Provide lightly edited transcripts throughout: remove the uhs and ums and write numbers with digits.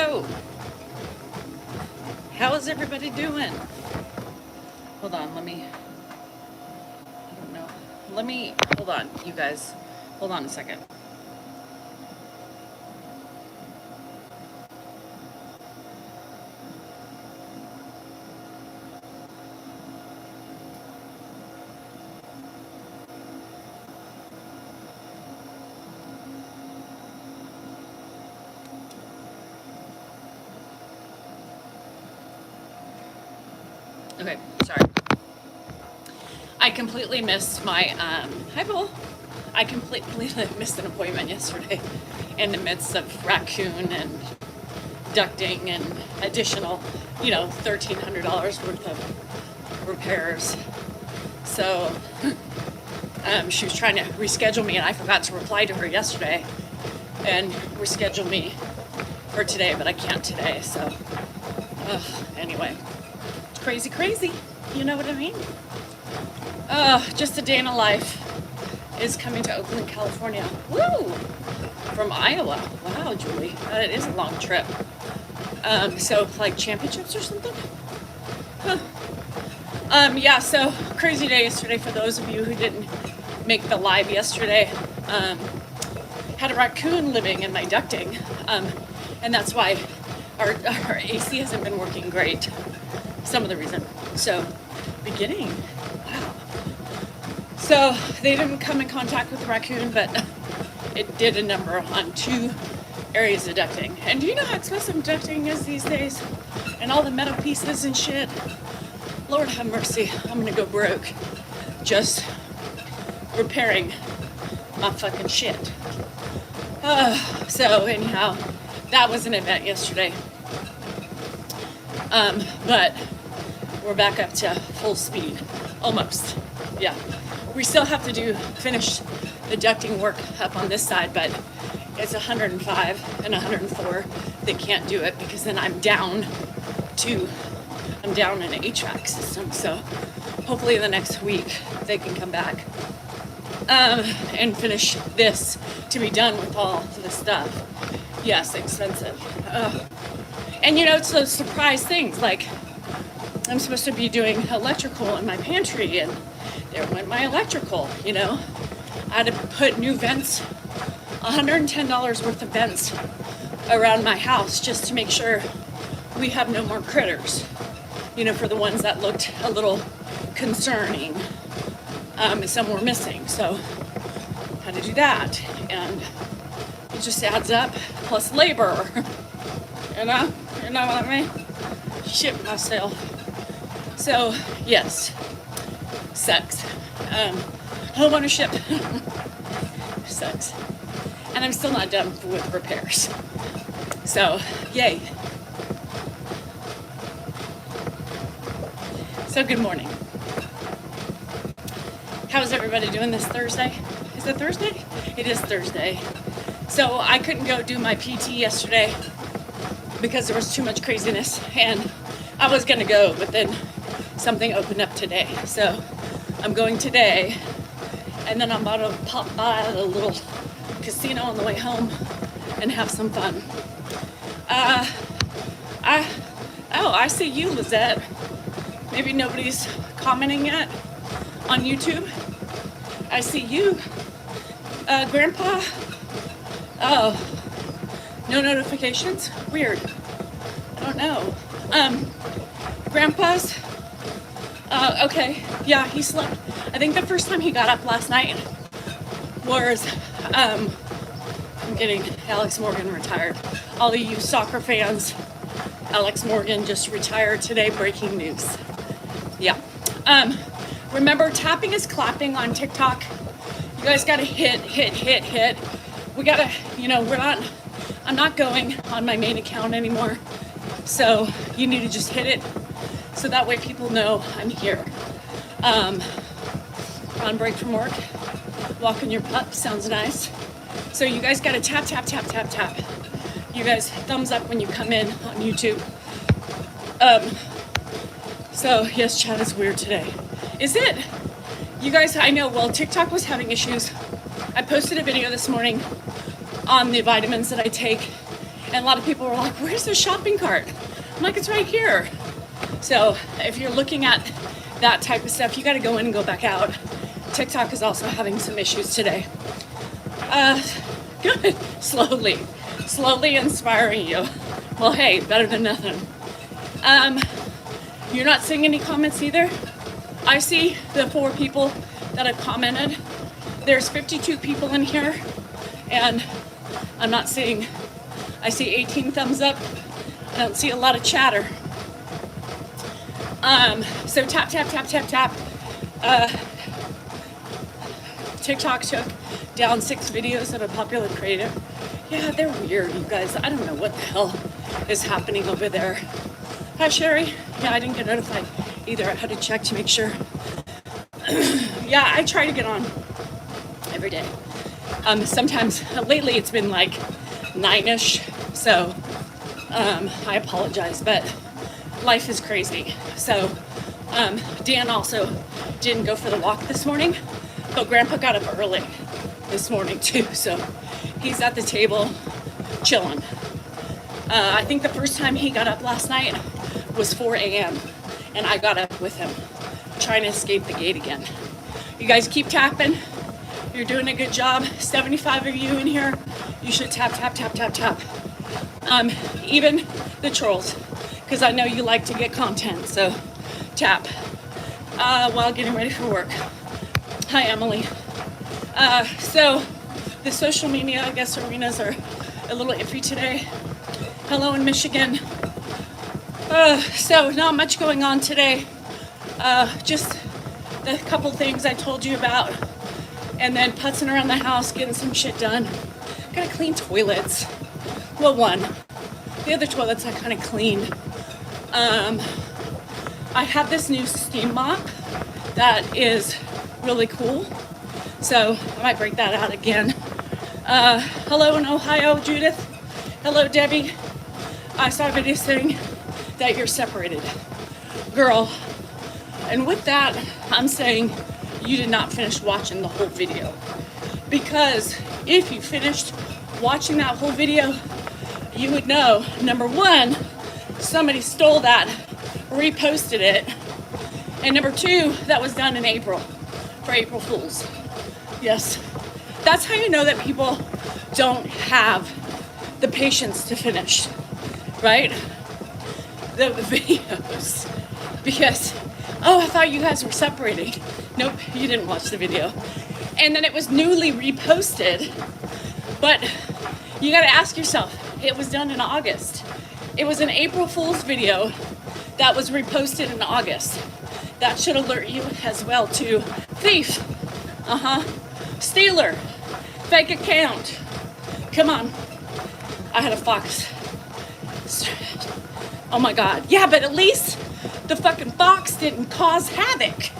Hello. How is everybody doing? Hold on, I don't know. Hold on, you guys. Hold on a second. Okay, sorry. I completely missed my, hi Bull. I completely missed an appointment yesterday in the midst of Raccoon and ducting and additional, $1,300 worth of repairs. So, she was trying to reschedule me and I forgot to reply to her yesterday and reschedule me for today, but I can't today, so, anyway. Crazy, you know what I mean? Just a day in a life is coming to Oakland, California. Woo! From Iowa. Wow, Julie, that is a long trip. So like championships or something? Huh. Yeah, so crazy day yesterday for those of you who didn't make the live yesterday. Had a raccoon living in my ducting, and that's why our AC hasn't been working great. Some of the reason. So, beginning. Wow. So, they didn't come in contact with the raccoon, but it did a number on 2 areas of ducting. And do you know how expensive ducting is these days? And all the metal pieces and shit? Lord have mercy. I'm gonna go broke just repairing my fucking shit. So, anyhow, that was an event yesterday. But we're back up to full speed, almost. Yeah, we still have to finish the ducting work up on this side, but it's 105 and 104. They can't do it because then I'm down in an HVAC system. So hopefully the next week they can come back and finish this to be done with all the stuff. Yes, expensive. And it's those surprise things, like I'm supposed to be doing electrical in my pantry and there went my electrical, I had to put new vents, $110 worth of vents around my house just to make sure we have no more critters, for the ones that looked a little concerning. Some were missing, so had to do that. And it just adds up, plus labor, You know what I mean? Shit myself. So, yes, sucks. Home ownership sucks. And I'm still not done with repairs. So, yay. So, good morning. How's everybody doing this Thursday? Is it Thursday? It is Thursday. So, I couldn't go do my PT yesterday because there was too much craziness, and I was gonna go, but then something opened up today. So I'm going today, and then I'm about to pop by a little casino on the way home and have some fun. I see you, Lizette. Maybe nobody's commenting yet on YouTube. I see you, Grandpa. Oh. No notifications? Weird. I don't know. Grandpa's, okay. Yeah, he slept. I think the first time he got up last night was, I'm getting Alex Morgan retired. All of you soccer fans, Alex Morgan just retired today, breaking news. Yeah. Remember, tapping is clapping on TikTok. You guys gotta hit. We gotta, I'm not going on my main account anymore, so you need to just hit it so that way people know I'm here. On break from work, walking your pup sounds nice. So you guys gotta tap. You guys thumbs up when you come in on YouTube. So yes, chat is weird today. Is it? You guys, I know, well, TikTok was having issues. I posted a video this morning on the vitamins that I take, And a lot of people were like, where's the shopping cart? I'm like, it's right here. So if you're looking at that type of stuff, you got to go in and go back out. TikTok is also having some issues today. Good. Slowly inspiring you. Well, hey, better than nothing. You're not seeing any comments either. I see the 4 people that have commented. There's 52 people in here, and I'm not seeing, I see 18 thumbs up. I don't see a lot of chatter. So tap. TikTok took down 6 videos of a popular creator. Yeah, they're weird, you guys. I don't know what the hell is happening over there. Hi, Sherry. Yeah, I didn't get notified either. I had to check to make sure. Yeah, I try to get on every day. Sometimes, lately it's been like 9-ish, so I apologize, but life is crazy. So Dan also didn't go for the walk this morning, but Grandpa got up early this morning too, so he's at the table chilling. I think the first time he got up last night was 4 a.m. and I got up with him, trying to escape the gate again. You guys keep tapping. You're doing a good job. 75 of you in here. You should tap. Even the trolls, because I know you like to get content, so tap while getting ready for work. Hi, Emily. So the social media, I guess, arenas are a little iffy today. Hello in Michigan. So not much going on today. Just the couple things I told you about, and then putzing around the house, getting some shit done. Gotta clean toilets. Well, one. The other toilets I kind of cleaned. I have this new steam mop that is really cool, so I might break that out again. Hello in Ohio, Judith. Hello, Debbie. I saw a video saying that you're separated. Girl, and with that, I'm saying you did not finish watching the whole video. Because if you finished watching that whole video, you would know, number one, somebody stole that, reposted it, and number two, that was done in April, for April Fools. Yes, that's how you know that people don't have the patience to finish, right? The videos. Because, oh, I thought you guys were separating. Nope, you didn't watch the video. And then it was newly reposted, but you gotta ask yourself, it was done in August. It was an April Fool's video that was reposted in August. That should alert you as well to thief, stealer, fake account. Come on. I had a fox. Oh my God. Yeah, but at least the fucking fox didn't cause havoc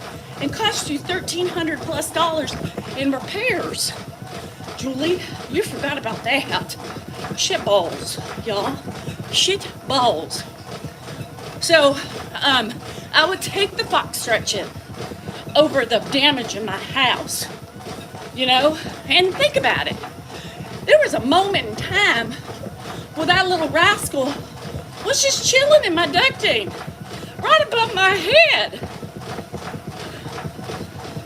and cost you $1,300 plus in repairs. Julie, you forgot about that. Shit balls, y'all. Shit balls. So, I would take the fox stretching over the damage in my house, you know? And think about it. There was a moment in time where that little rascal was just chilling in my ducting, right above my head.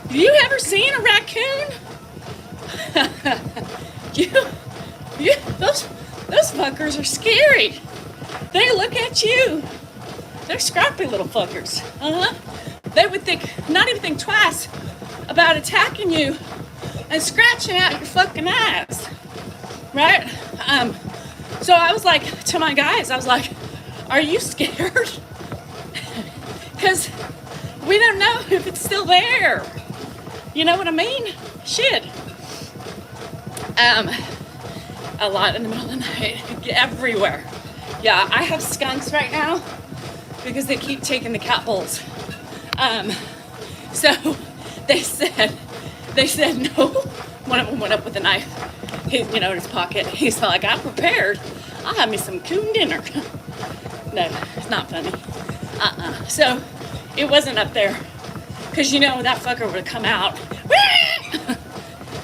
Have you ever seen a raccoon? Those fuckers are scary. They look at you. They're scrappy little fuckers. They would not even think twice about attacking you and scratching out your fucking eyes, right? So I was like, to my guys, I was like, are you scared? Because we don't know if it's still there. You know what I mean? Shit. A lot in the middle of the night, everywhere. Yeah, I have skunks right now because they keep taking the cat bowls. So they said no. One of them went up with a knife, in his pocket. He's like, I'm prepared. I'll have me some coon dinner. No, it's not funny. So it wasn't up there because that fucker would have come out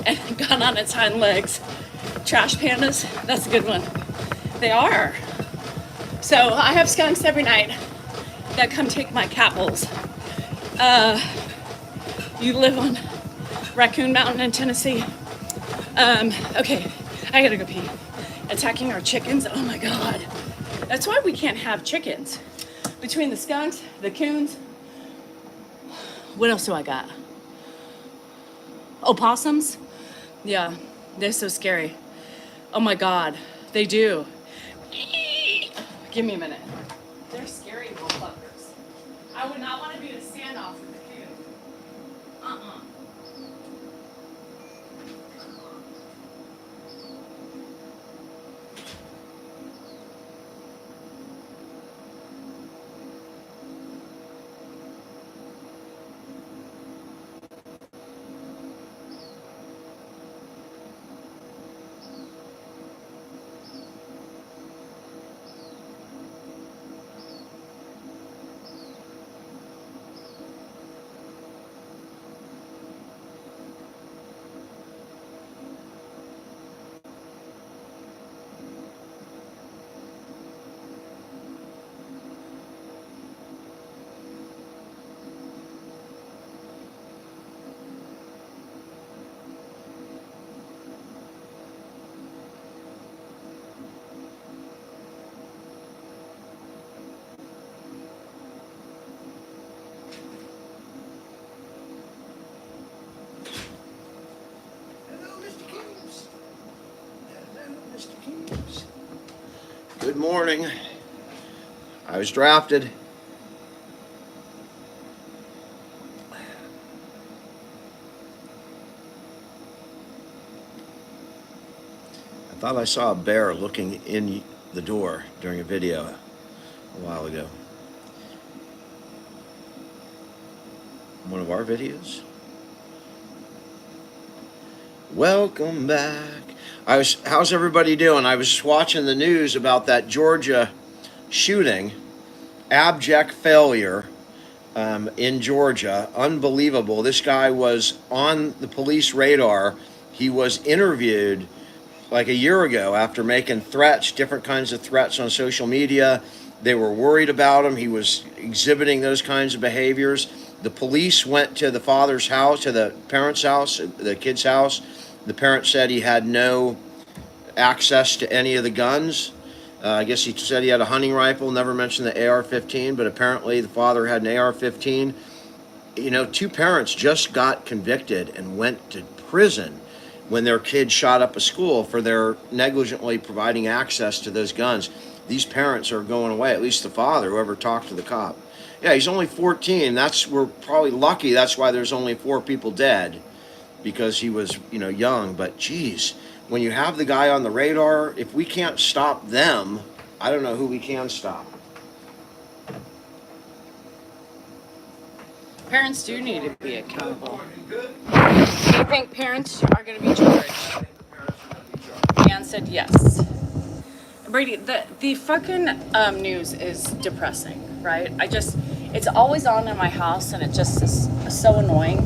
and gone on its hind legs. Trash pandas, that's a good one. They are. So I have skunks every night that come take my cat bowls. You live on Raccoon Mountain in Tennessee. Okay, I gotta go pee. Attacking our chickens, oh my God. That's why we can't have chickens. Between the skunks, the coons, what else do I got? Opossums? Yeah, they're so scary. Oh my God, they do. Give me a minute. They're scary little fuckers. I would not want to be in a standoff with the coon. Good morning. I was drafted. I thought I saw a bear looking in the door during a video a while ago. One of our videos. Welcome back. How's everybody doing? I was watching the news about that Georgia shooting, abject failure in Georgia. Unbelievable. This guy was on the police radar. He was interviewed like a year ago after making threats, different kinds of threats on social media. They were worried about him. He was exhibiting those kinds of behaviors. The police went to the father's house, to the parents' house, the kid's house. The parent said he had no access to any of the guns. I guess he said he had a hunting rifle, never mentioned the AR-15, but apparently the father had an AR-15. You know, two parents just got convicted and went to prison when their kid shot up a school for their negligently providing access to those guns. These parents are going away, at least the father, whoever talked to the cop. Yeah, he's only 14. We're probably lucky. That's why there's only 4 people dead, because he was, young. But geez, when you have the guy on the radar, if we can't stop them, I don't know who we can stop. Parents do need to be accountable. Do you think parents are going to be charged? Dan said yes. Brady, the fucking news is depressing, right? It's always on in my house, and it just is so annoying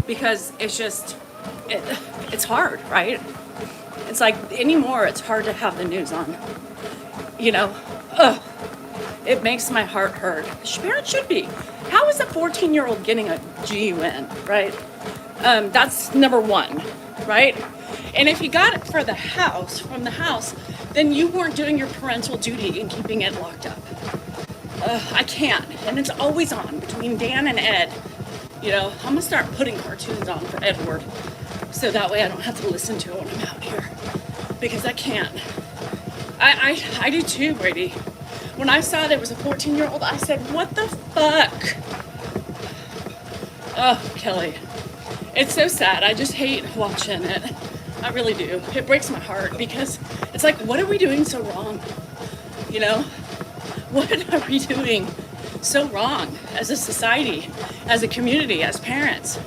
because it's hard, right? It's like anymore, it's hard to have the news on. It makes my heart hurt. Parents should be. How is a 14-year-old getting a GUN, right? That's number one, right? And if you got it from the house, then you weren't doing your parental duty in keeping it locked up. I can't. And it's always on between Dan and Ed. I'm going to start putting cartoons on for Edward, so that way I don't have to listen to it when I'm out here. Because I can't. I do too, Brady. When I saw there was a 14-year-old, I said, what the fuck? Oh, Kelly. It's so sad. I just hate watching it. I really do. It breaks my heart because it's like, what are we doing so wrong? What are we doing so wrong as a society, as a community, as parents?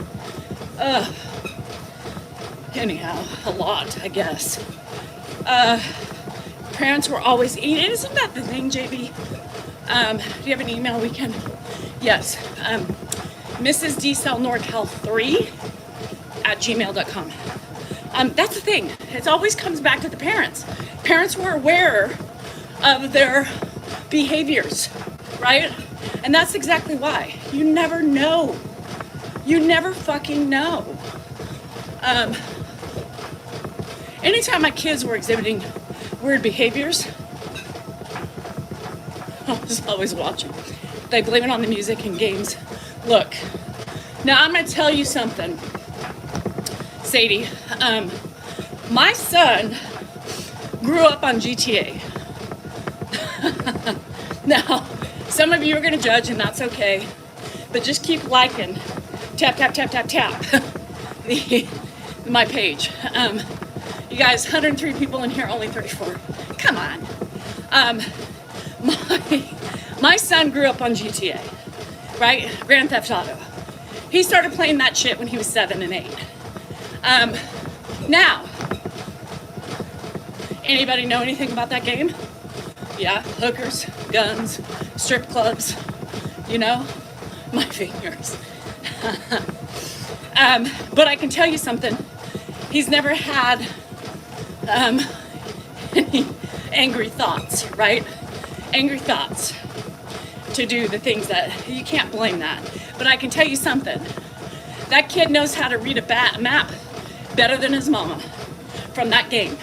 Anyhow, a lot, I guess. Parents were always eating. Isn't that the thing, JB? Do you have an email we can? Yes. Mrs. D Cell North Health 3 at gmail.com. That's the thing. It always comes back to the parents. Parents were aware of their behaviors, right? And that's exactly why. You never know. You never fucking know. Anytime my kids were exhibiting weird behaviors, I was always watching. They blame it on the music and games. Look, now I'm gonna tell you something, Sadie. My son grew up on GTA. Now, some of you are gonna judge, and that's okay, but just keep liking, tap, tap, tap, tap, tap, my page. You guys, 103 people in here, only 34. Come on. My son grew up on GTA, right? Grand Theft Auto. He started playing that shit when he was 7 and 8. Now, anybody know anything about that game? Yeah, hookers, guns, strip clubs, you know, my fingers. But I can tell you something. He's never had any angry thoughts, right? Angry thoughts to do the things that, you can't blame that. But I can tell you something. That kid knows how to read a map better than his mama from that game.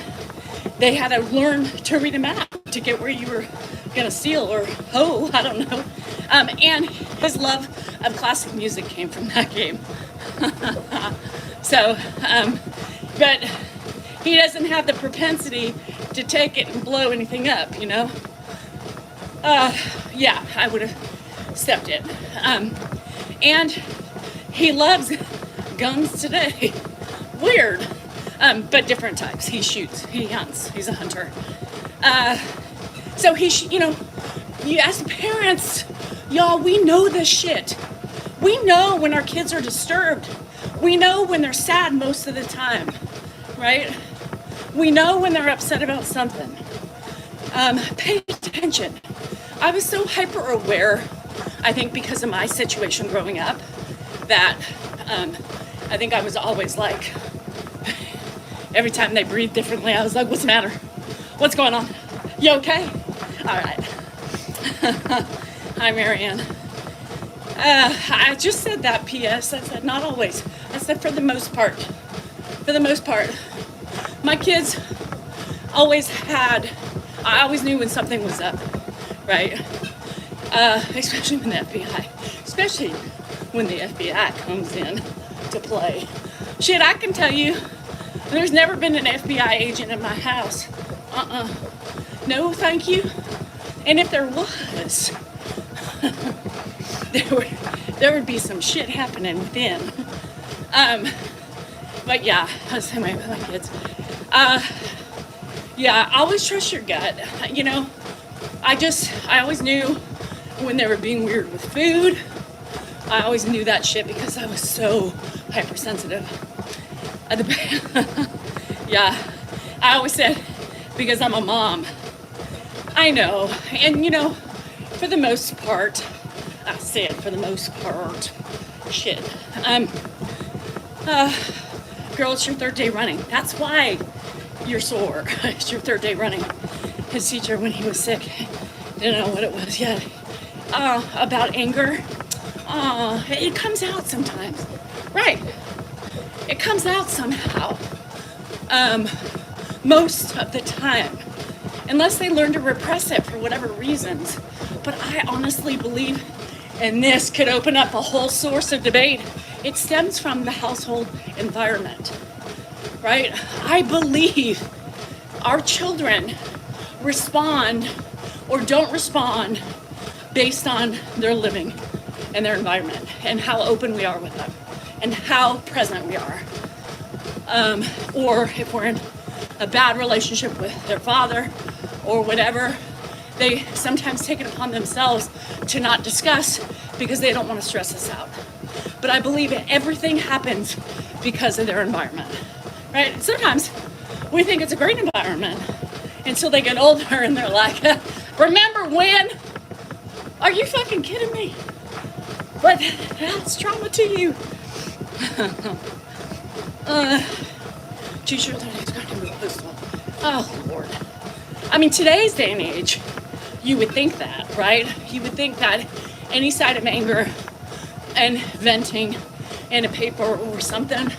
They had to learn to read a map to get where you were gonna steal or I don't know. And his love of classic music came from that game. So, but he doesn't have the propensity to take it and blow anything up, you know? Yeah, I would have stepped in. And he loves guns today. Weird, but different types. He shoots, he hunts, he's a hunter. So you know, you ask parents, y'all, we know this shit. We know when our kids are disturbed. We know when they're sad most of the time, right? We know when they're upset about something. Pay attention. I was so hyper aware, I think because of my situation growing up, that I think I was always like, every time they breathed differently, I was like, what's the matter? What's going on? You okay? All right. Hi, Marianne. I just said that P.S. I said not always. I said for the most part. For the most part. My kids always I always knew when something was up, right? Especially when the FBI, especially when the FBI comes in to play. Shit, I can tell you, there's never been an FBI agent in my house. No, thank you. And if there was, there would be some shit happening within. But yeah, I was saying my kids. Yeah, always trust your gut. You know, I always knew when they were being weird with food. I always knew that shit because I was so hypersensitive. Yeah, I always said, because I'm a mom. I know, and you know, for the most part, I said for the most part, shit. Girl, it's your third day running. That's why you're sore. It's your third day running. His teacher, when he was sick, didn't know what it was yet. About anger. It comes out sometimes. Right. It comes out somehow. Most of the time. Unless they learn to repress it for whatever reasons. But I honestly believe, and this could open up a whole source of debate, it stems from the household environment, right? I believe our children respond or don't respond based on their living and their environment and how open we are with them and how present we are. Or if we're in a bad relationship with their father or whatever, they sometimes take it upon themselves to not discuss because they don't want to stress us out. But I believe everything happens because of their environment, right? And sometimes we think it's a great environment until they get older and they're like, remember when? Are you fucking kidding me? But that's trauma to you. Teachers are going to be postal. Oh, Lord. I mean, today's day and age, you would think that, right? You would think that any side of anger and venting in a paper or something,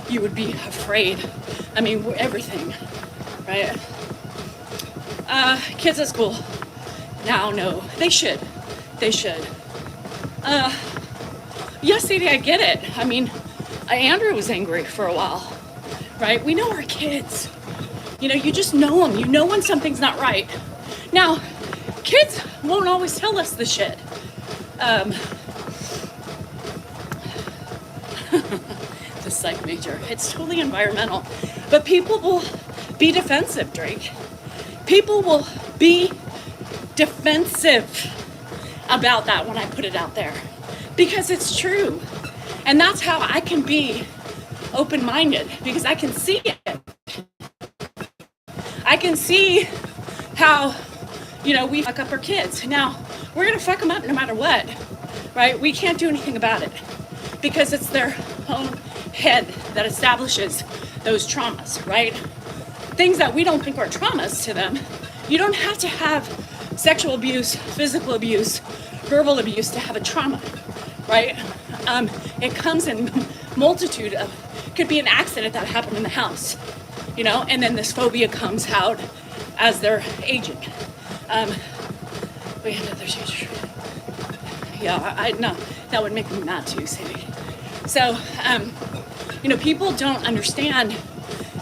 you would be afraid. I mean, everything, right? Kids at school. Now, no, they should. They should. Yes, Sadie, I get it. I mean, Andrew was angry for a while, right? We know our kids. You know, you just know them. You know when something's not right. Now, kids won't always tell us the shit. The psych major. It's totally environmental. But people will be defensive, Drake. People will be defensive about that when I put it out there. Because it's true. And that's how I can be open-minded. Because I can see it. I can see how, you know, we fuck up our kids. Now, we're going to fuck them up no matter what. Right? We can't do anything about it. Because it's their own head that establishes those traumas, right? Things that we don't think are traumas to them. You don't have to have sexual abuse, physical abuse, verbal abuse to have a trauma, right? It comes in multitude of, could be an accident that happened in the house, you know, and then this phobia comes out as they're aging. We had another teacher. Yeah, no, that would make me mad too, Sadie. So, you know, people don't understand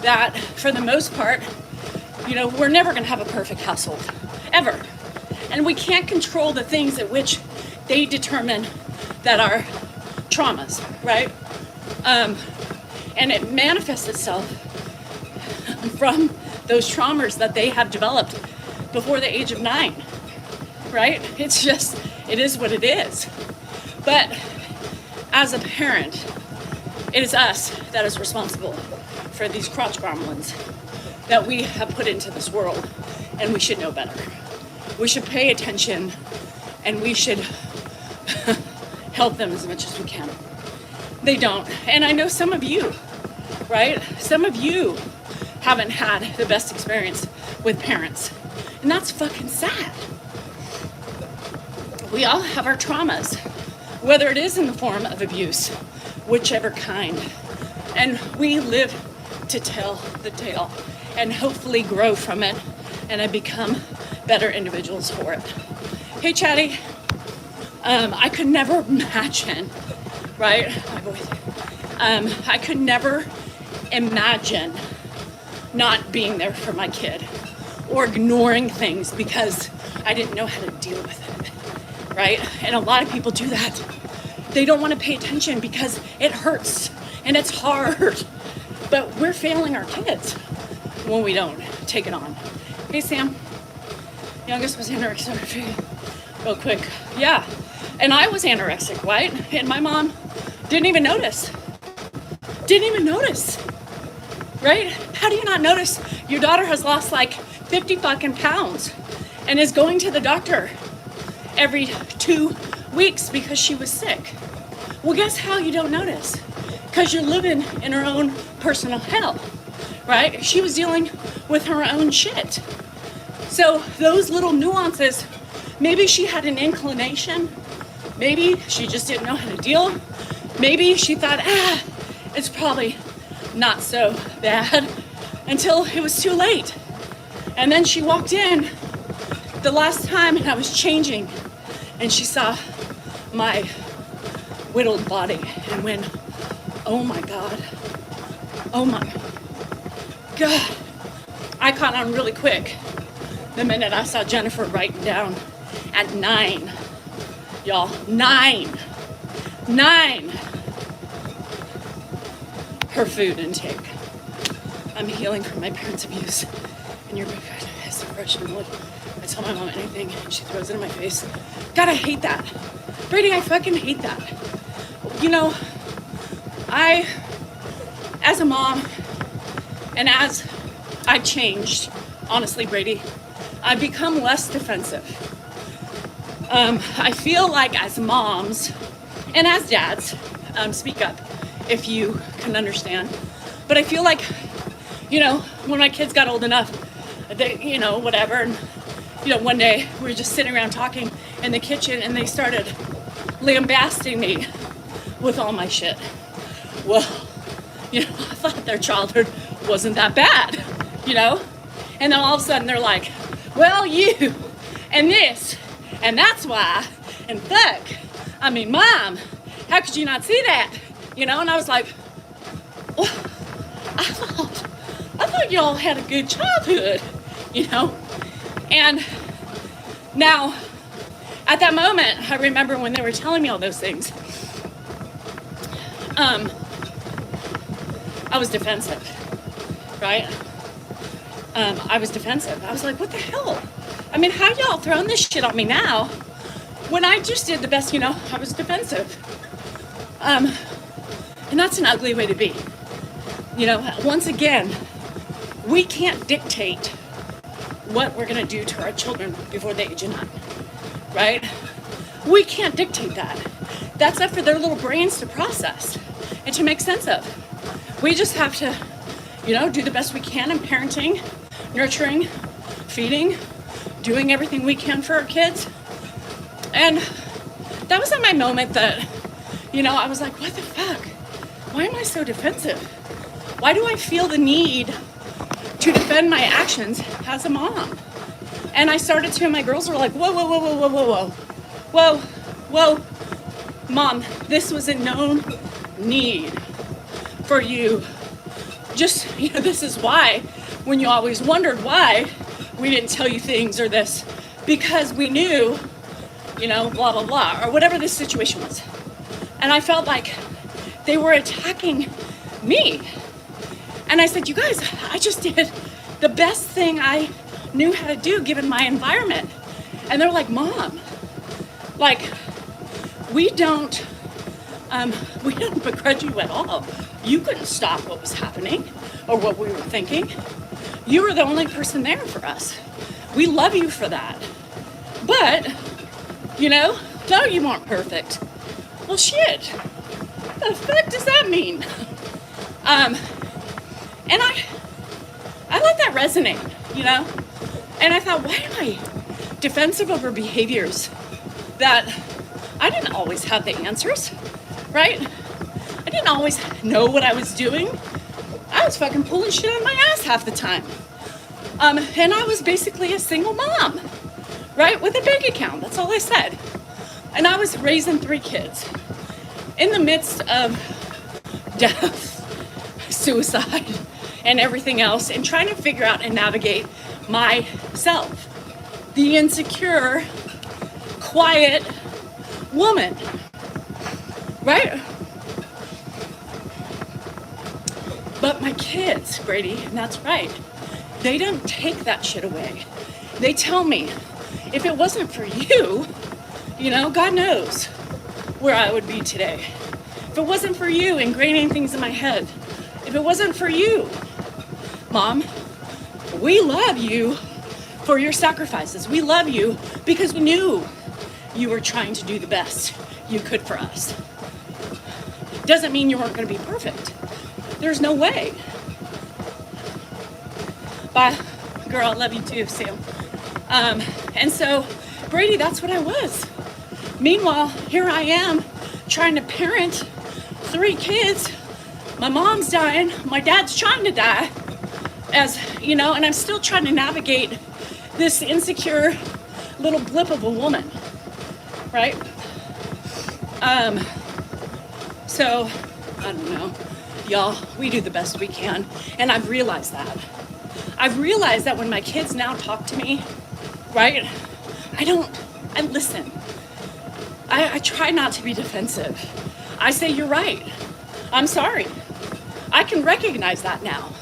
that for the most part, you know, we're never going to have a perfect household, ever. And we can't control the things at which they determine that are traumas, right? And it manifests itself from those traumas that they have developed before the age of 9, right? It's just, it is what it is. But as a parent, it is us that is responsible for these crotch gremlins that we have put into this world, and we should know better. We should pay attention, and we should help them as much as we can. They don't. And I know some of you, right? Some of you haven't had the best experience with parents, and that's fucking sad. We all have our traumas, whether it is in the form of abuse, whichever kind. And we live to tell the tale and hopefully grow from it and become better individuals for it. Hey, Chatty. I could never imagine, right? I could never imagine not being there for my kid or ignoring things because I didn't know how to deal with it, right? And a lot of people do that. They don't want to pay attention because it hurts and it's hard. But we're failing our kids when we don't take it on. Hey, Sam. Youngest was anorexic. Real quick. Yeah. And I was anorexic, right? And my mom didn't even notice. Didn't even notice. Right? How do you not notice your daughter has lost like 50 fucking pounds and is going to the doctor every 2 weeks because she was sick? Well, guess how you don't notice? Because you're living in her own personal hell, right? She was dealing with her own shit. So those little nuances, maybe she had an inclination, maybe she just didn't know how to deal, maybe she thought, it's probably not so bad, until it was too late. And then she walked in the last time and I was changing, and she saw my whittled body and went, oh my God. Oh my God. I caught on really quick the minute I saw Jennifer writing down at 9. Y'all, 9. Her food intake. I'm healing from my parents' abuse. And you're as fresh and wood. I tell my mom anything and she throws it in my face. God, I hate that. Brady, I fucking hate that. You know, as a mom, and as I've changed, honestly, Brady, I've become less defensive. I feel like as moms, and as dads, speak up if you can understand, but I feel like when my kids got old enough, they, whatever. And, one day we were just sitting around talking in the kitchen and they started lambasting me with all my shit. Well, I thought their childhood wasn't that bad, And then all of a sudden they're like, well, you, and this, and that's why, and fuck. I mean, Mom, how could you not see that? And I was like, well, I thought y'all had a good childhood, And now, at that moment, I remember when they were telling me all those things, I was defensive, right? I was defensive. I was like, what the hell? I mean, how y'all throwing this shit on me now when I just did the best, I was defensive. And that's an ugly way to be. Once again, we can't dictate what we're gonna do to our children before the age of 9, right? We can't dictate that. That's up for their little brains to process and to make sense of. We just have to, do the best we can in parenting, nurturing, feeding, doing everything we can for our kids. And that was at my moment that, I was like, what the fuck? Why am I so defensive? Why do I feel the need to defend my actions as a mom? And I started to, and my girls were like, whoa, whoa, whoa, whoa, whoa, whoa, whoa, whoa. Mom, this was a known need for you. Just, this is why, when you always wondered why we didn't tell you things or this, because we knew, blah, blah, blah, or whatever this situation was. And I felt like they were attacking me. And I said, you guys, I just did the best thing I knew how to do given my environment. And they're like, Mom, we don't begrudge you at all. You couldn't stop what was happening or what we were thinking. You were the only person there for us. We love you for that. But, no, you weren't perfect. Well, shit. What the fuck does that mean? And I let that resonate, And I thought, why am I defensive over behaviors that I didn't always have the answers, right? I didn't always know what I was doing. I was fucking pulling shit out of my ass half the time. And I was basically a single mom, right? With a bank account, that's all I said. And I was raising 3 kids in the midst of death, suicide, and everything else, and trying to figure out and navigate myself. The insecure, quiet woman, right? But my kids, Brady, and that's right, they don't take that shit away. They tell me, if it wasn't for you, God knows where I would be today. If it wasn't for you ingraining things in my head, if it wasn't for you, Mom, we love you for your sacrifices. We love you because we knew you were trying to do the best you could for us. Doesn't mean you weren't going to be perfect. There's no way. Bye, girl, I love you too, Sam. And so, Brady, that's what I was. Meanwhile, here I am trying to parent 3 kids. My mom's dying, my dad's trying to die, and I'm still trying to navigate this insecure little blip of a woman, right? So, I don't know, y'all, we do the best we can, and I've realized that. I've realized that when my kids now talk to me, right, I listen. I try not to be defensive. I say, you're right. I'm sorry. I can recognize that now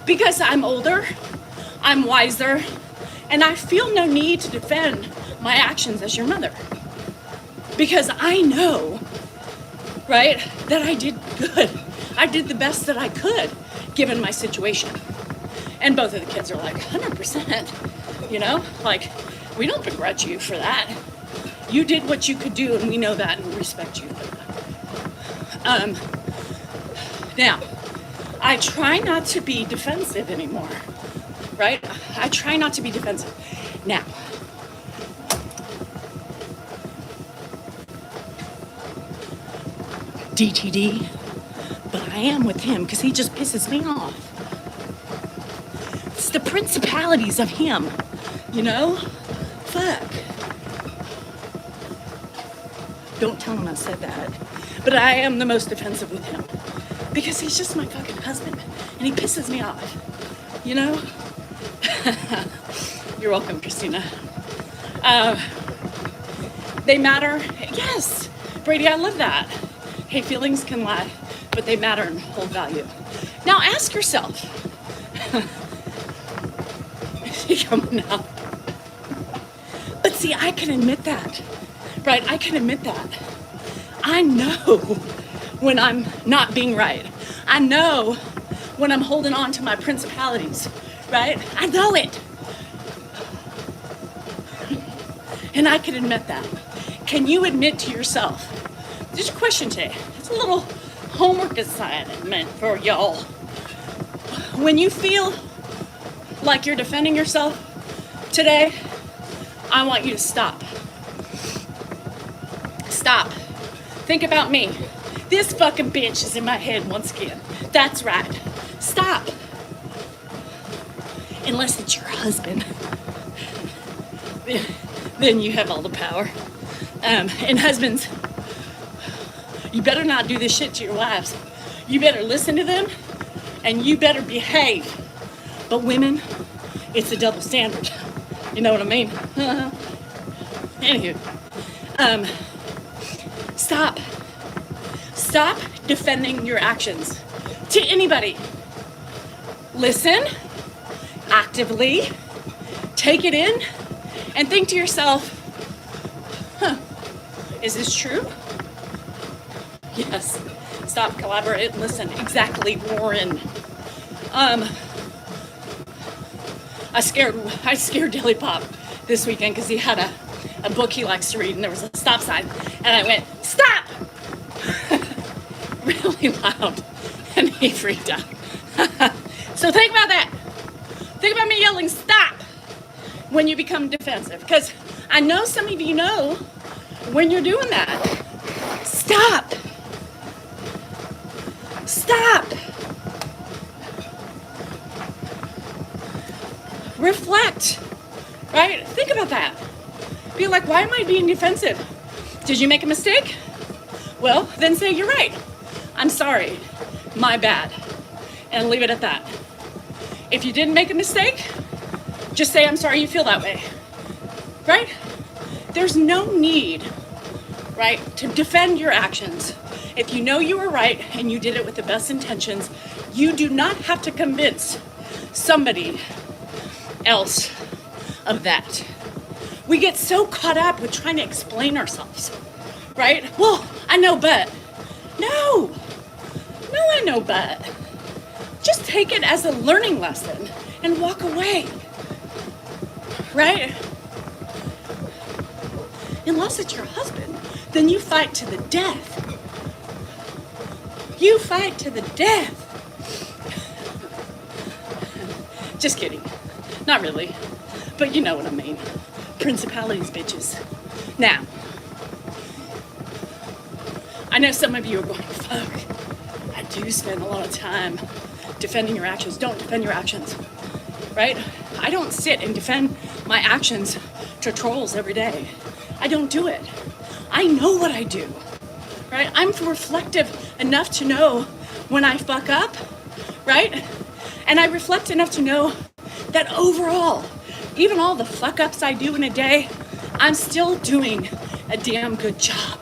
because I'm older, I'm wiser, and I feel no need to defend my actions as your mother. Because I know, right, that I did good. I did the best that I could given my situation. And both of the kids are like, 100%, we don't begrudge you for that. You did what you could do, and we know that and respect you for that. Now, I try not to be defensive anymore, right? I try not to be defensive. Now, DTD, but I am with him because he just pisses me off. It's the principalities of him, you know? Fuck. Don't tell him I said that. But I am the most defensive with him because he's just my fucking husband and he pisses me off, you know? You're welcome, Christina. They matter. Yes, Brady, I love that. Hey, feelings can lie, but they matter and hold value. Now ask yourself. Is he coming out? But see, I can admit that, right? I can admit that. I know when I'm not being right. I know when I'm holding on to my principalities, right? I know it. And I can admit that. Can you admit to yourself? There's a question today. It's a little homework assignment for y'all. When you feel like you're defending yourself today, I want you to stop. Stop. Think about me. This fucking bitch is in my head once again. That's right. Stop. Unless it's your husband. Then you have all the power. And husbands, you better not do this shit to your wives. You better listen to them and you better behave. But women, it's a double standard. You know what I mean? Anywho, stop. Stop defending your actions to anybody. Listen actively, take it in, and think to yourself, is this true? Yes. Stop, collaborate, listen. Exactly, Warren. I scared Dilly Pop this weekend because he had a book he likes to read and there was a stop sign. And I went, stop! Really loud. And he freaked out. So think about that. Think about me yelling, stop! When you become defensive. Because I know some of you know when you're doing that. Stop! Stop! Reflect, right? Think about that. Be like, why am I being defensive? Did you make a mistake? Well, then say, you're right. I'm sorry. My bad. And leave it at that. If you didn't make a mistake, just say, I'm sorry you feel that way. Right? There's no need, right, to defend your actions. If you know you were right and you did it with the best intentions, you do not have to convince somebody else of that. We get so caught up with trying to explain ourselves, right? Well, I know, but. No, I know, but. Just take it as a learning lesson and walk away, right? Unless it's your husband, then you fight to the death. You fight to the death. Just kidding. Not really. But you know what I mean. Principalities, bitches. Now, I know some of you are going, fuck, I do spend a lot of time defending your actions. Don't defend your actions, right? I don't sit and defend my actions to trolls every day. I don't do it. I know what I do, right? I'm reflective enough to know when I fuck up, right? And I reflect enough to know that overall, even all the fuck ups I do in a day, I'm still doing a damn good job.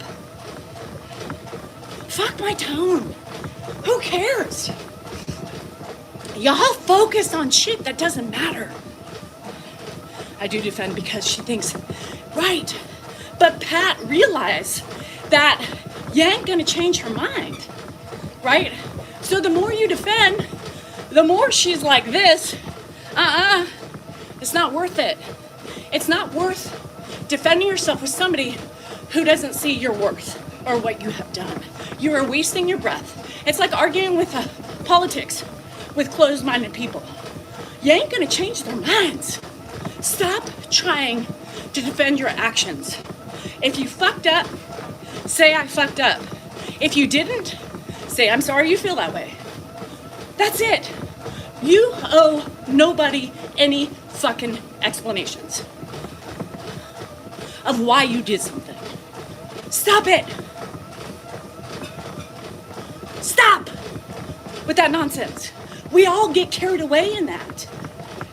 Fuck my tone. Who cares? Y'all focus on shit that doesn't matter. I do defend because she thinks, right. But Pat realized that you ain't gonna change her mind, right? So the more you defend, the more she's like this. It's not worth it. It's not worth defending yourself with somebody who doesn't see your worth or what you have done. You are wasting your breath. It's like arguing with a politics with closed-minded people. You ain't gonna change their minds. Stop trying to defend your actions. If you fucked up, say I fucked up. If you didn't, say I'm sorry you feel that way. That's it. You owe nobody any fucking explanations of why you did something. Stop it. Stop with that nonsense. We all get carried away in that.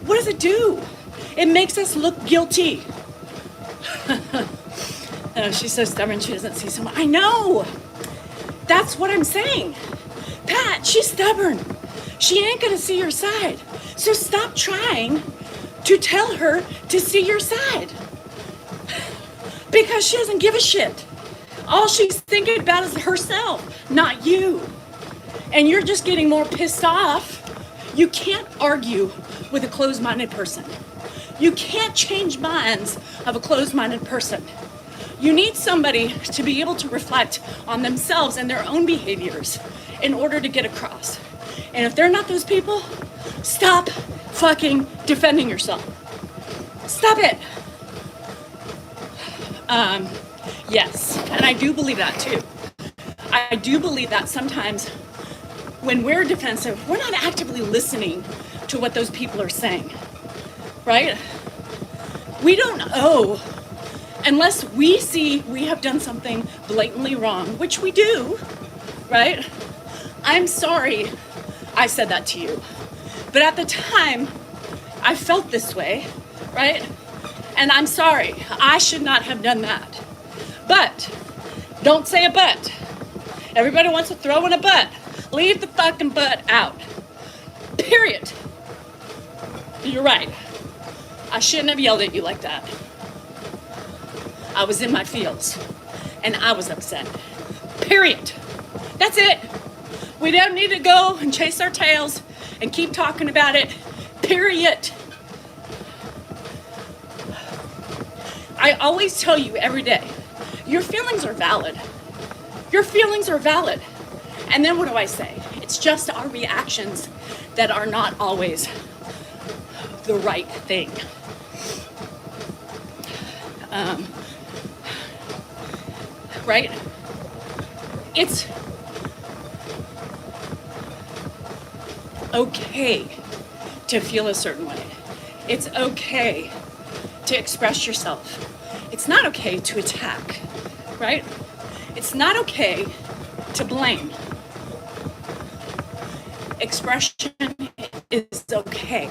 What does it do? It makes us look guilty. Oh, she's so stubborn she doesn't see someone. I know. That's what I'm saying. Pat, she's stubborn. She ain't gonna see your side. So stop trying to tell her to see your side. Because she doesn't give a shit. All she's thinking about is herself, not you. And you're just getting more pissed off. You can't argue with a closed-minded person. You can't change minds of a closed-minded person. You need somebody to be able to reflect on themselves and their own behaviors in order to get across. And if they're not those people, stop fucking defending yourself. Stop it. Yes, and I do believe that too. I do believe that sometimes when we're defensive, we're not actively listening to what those people are saying, right? We don't owe, unless we see we have done something blatantly wrong, which we do, right? I'm sorry I said that to you. But at the time, I felt this way, right? And I'm sorry, I should not have done that. But, don't say a but. Everybody wants to throw in a but. Leave the fucking but out. Period. You're right. I shouldn't have yelled at you like that. I was in my feels, and I was upset. Period. That's it. We don't need to go and chase our tails and keep talking about it. Period. I always tell you every day, your feelings are valid. Your feelings are valid. And then what do I say? It's just our reactions that are not always the right thing. Right? It's okay to feel a certain way. It's okay to express yourself. It's not okay to attack, right? It's not okay to blame. Expression is okay.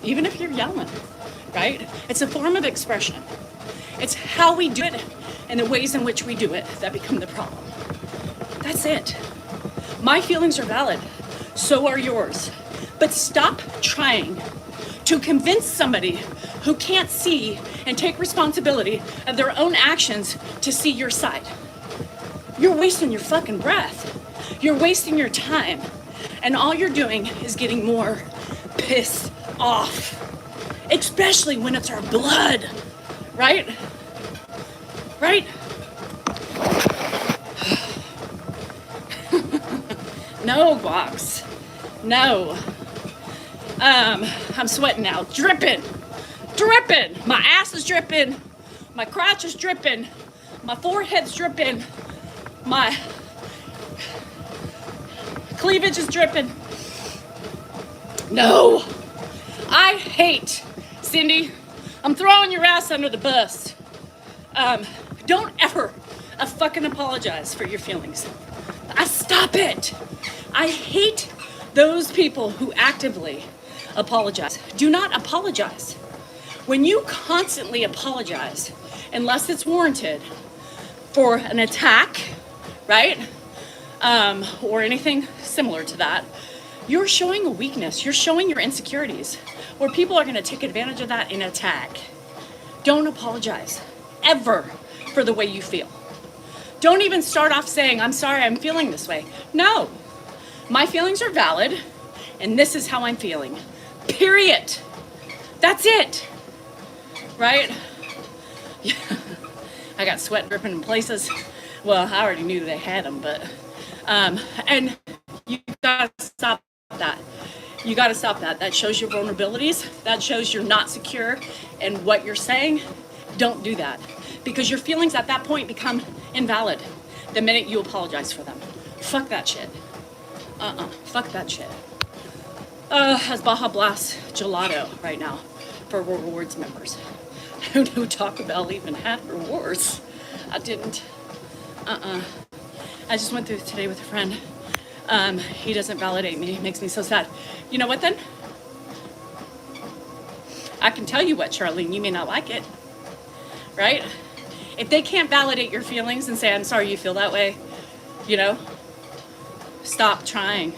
Even if you're yelling, right? It's a form of expression. It's how we do it and the ways in which we do it that become the problem. That's it. My feelings are valid. So are yours. But stop trying to convince somebody who can't see and take responsibility of their own actions to see your side. You're wasting your fucking breath. You're wasting your time. And all you're doing is getting more pissed off. Especially when it's our blood. Right? Right? No, Box. No. I'm sweating now. Dripping. Dripping. My ass is dripping. My crotch is dripping. My forehead's dripping. My cleavage is dripping. No. I hate, Cindy, I'm throwing your ass under the bus. Don't ever fucking apologize for your feelings. Stop it. I hate those people who actively apologize. Do not apologize. When you constantly apologize, unless it's warranted, for an attack, right? Or anything similar to that, you're showing a weakness. You're showing your insecurities, where people are going to take advantage of that and attack. Don't apologize, ever, for the way you feel. Don't even start off saying, I'm sorry, I'm feeling this way. No, my feelings are valid, and this is how I'm feeling. Period. That's it. Right? Yeah. I got sweat dripping in places. Well, I already knew they had them, but, and you gotta stop that. You gotta stop that. That shows your vulnerabilities. That shows you're not secure in what you're saying. Don't do that, because your feelings at that point become invalid the minute you apologize for them. Fuck that shit. Fuck that shit. Has Baja Blast gelato right now for rewards members. Who knew Taco Bell even had rewards? I didn't. I just went through today with a friend. He doesn't validate me. It makes me so sad. You know what then? I can tell you what, Charlene, you may not like it, right? If they can't validate your feelings and say, I'm sorry you feel that way, you know, stop trying.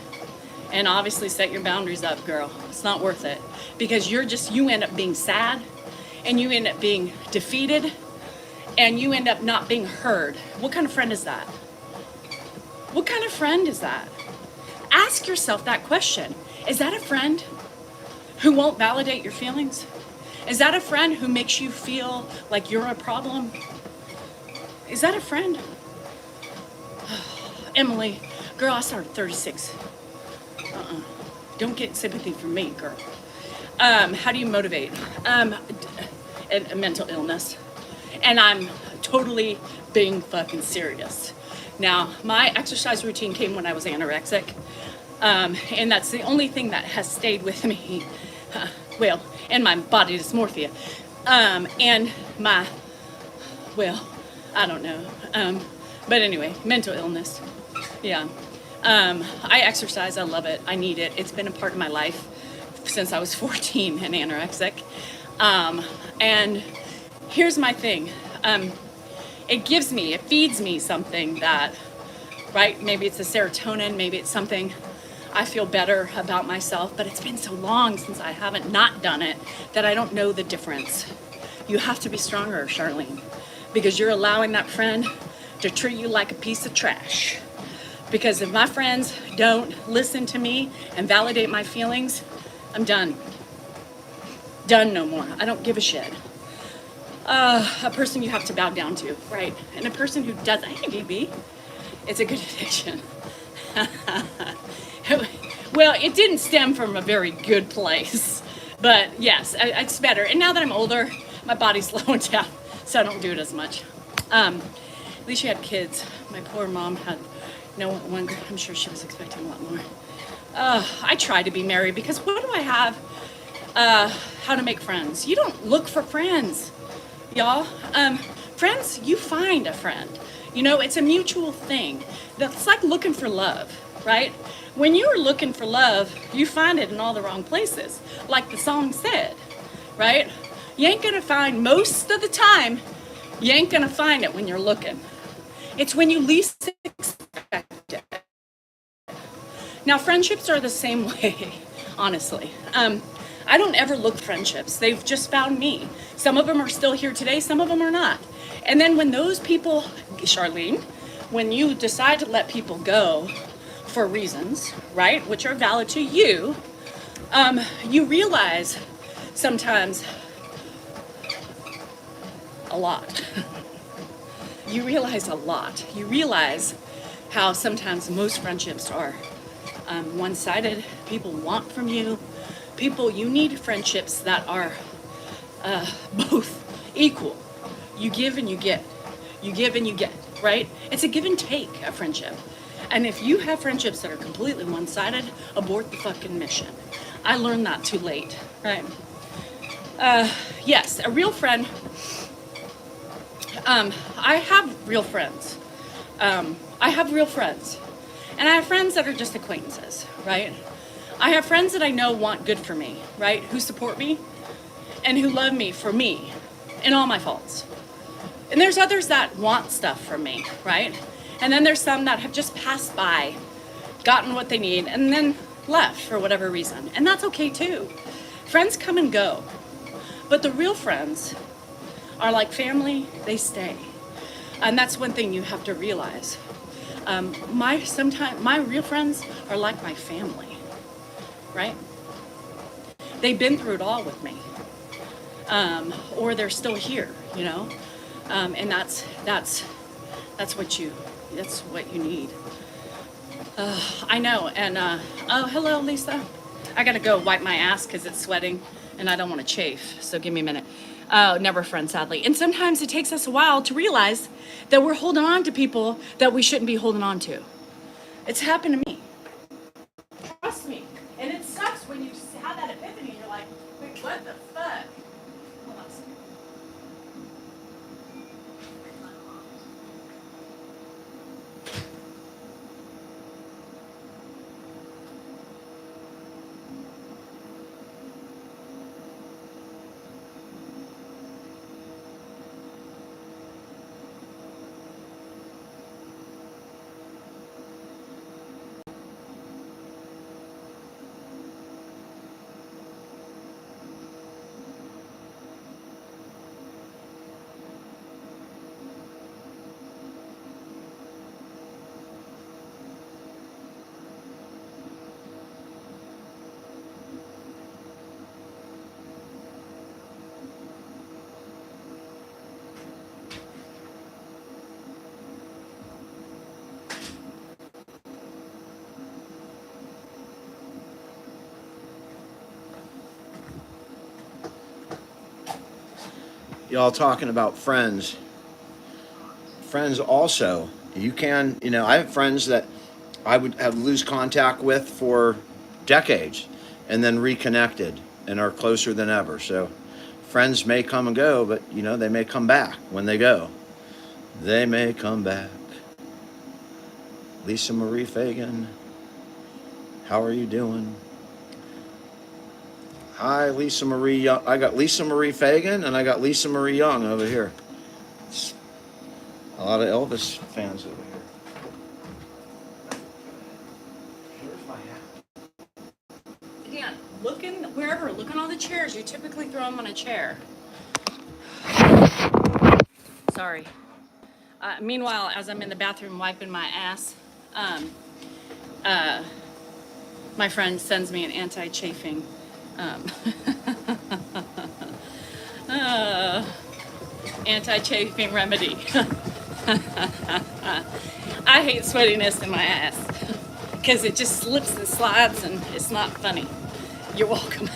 And obviously set your boundaries up, girl. It's not worth it. Because you end up being sad, and you end up being defeated, and you end up not being heard. What kind of friend is that? What kind of friend is that? Ask yourself that question. Is that a friend who won't validate your feelings? Is that a friend who makes you feel like you're a problem? Is that a friend? Emily, girl, I started 36. Don't get sympathy from me, girl. How do you motivate? A mental illness. And I'm totally being fucking serious. Now, my exercise routine came when I was anorexic. And that's the only thing that has stayed with me. And my body dysmorphia. And my, I don't know. But anyway, mental illness. Yeah. I exercise. I love it. I need it. It's been a part of my life since I was 14 and anorexic. And here's my thing. It feeds me something that, right? Maybe it's a serotonin. Maybe it's something I feel better about myself, but it's been so long since I haven't not done it that I don't know the difference. You have to be stronger, Charlene, because you're allowing that friend to treat you like a piece of trash. Because if my friends don't listen to me and validate my feelings, I'm done. Done no more. I don't give a shit. A person you have to bow down to, right? And a person who doesn't, hey, BB, it's a good addiction. Well, it didn't stem from a very good place, but yes, it's better. And now that I'm older, my body's slowing down, so I don't do it as much. At least she had kids. My poor mom had no one. I'm sure she was expecting a lot more. I try to be married because what do I have? How to make friends. You don't look for friends, y'all. Friends, you find a friend. You know, it's a mutual thing. It's like looking for love, right? When you're looking for love, you find it in all the wrong places. Like the song said, right? You ain't gonna find, most of the time, you ain't gonna find it when you're looking. It's when you least expect it. Now, friendships are the same way, honestly. I don't ever look for friendships. They've just found me. Some of them are still here today, some of them are not. And then when those people, Charlene, when you decide to let people go for reasons, right, which are valid to you, you realize sometimes a lot. You realize a lot. You realize how sometimes most friendships are one-sided. People want from you. You need friendships that are both equal. You give and you get. You give and you get, right? It's a give and take, a friendship. And if you have friendships that are completely one-sided, abort the fucking mission. I learned that too late, right? Yes, a real friend. I have real friends. I have real friends. And I have friends that are just acquaintances, right? I have friends that I know want good for me, right? Who support me and who love me for me and all my faults. And there's others that want stuff from me, right? And then there's some that have just passed by, gotten what they need, and then left for whatever reason. And that's okay too. Friends come and go. But the real friends are like family, they stay. And that's one thing you have to realize. My real friends are like my family, right? They've been through it all with me. Or they're still here, you know? And that's what you need. I know, and oh, hello, Lisa. I gotta go wipe my ass because it's sweating, and I don't want to chafe. So give me a minute. Never a friend, sadly. And sometimes it takes us a while to realize that we're holding on to people that we shouldn't be holding on to. It's happened to me. Trust me. And it sucks when you have that epiphany. And you're like, wait, what the fuck? Hold on a second. Y'all talking about friends. Friends also, you can, I have friends that I would have lose contact with for decades and then reconnected and are closer than ever. So friends may come and go, but they may come back when they go. They may come back. Lisa Marie Fagan, how are you doing? Hi, Lisa Marie Young. I got Lisa Marie Fagan and I got Lisa Marie Young over here. A lot of Elvis fans over here. Here's my hat. Again, looking wherever, look on all the chairs. You typically throw them on a chair. Sorry. Meanwhile, as I'm in the bathroom wiping my ass, my friend sends me an anti-chafing anti-chafing remedy. I hate sweatiness in my ass because it just slips and slides and it's not funny. You're welcome.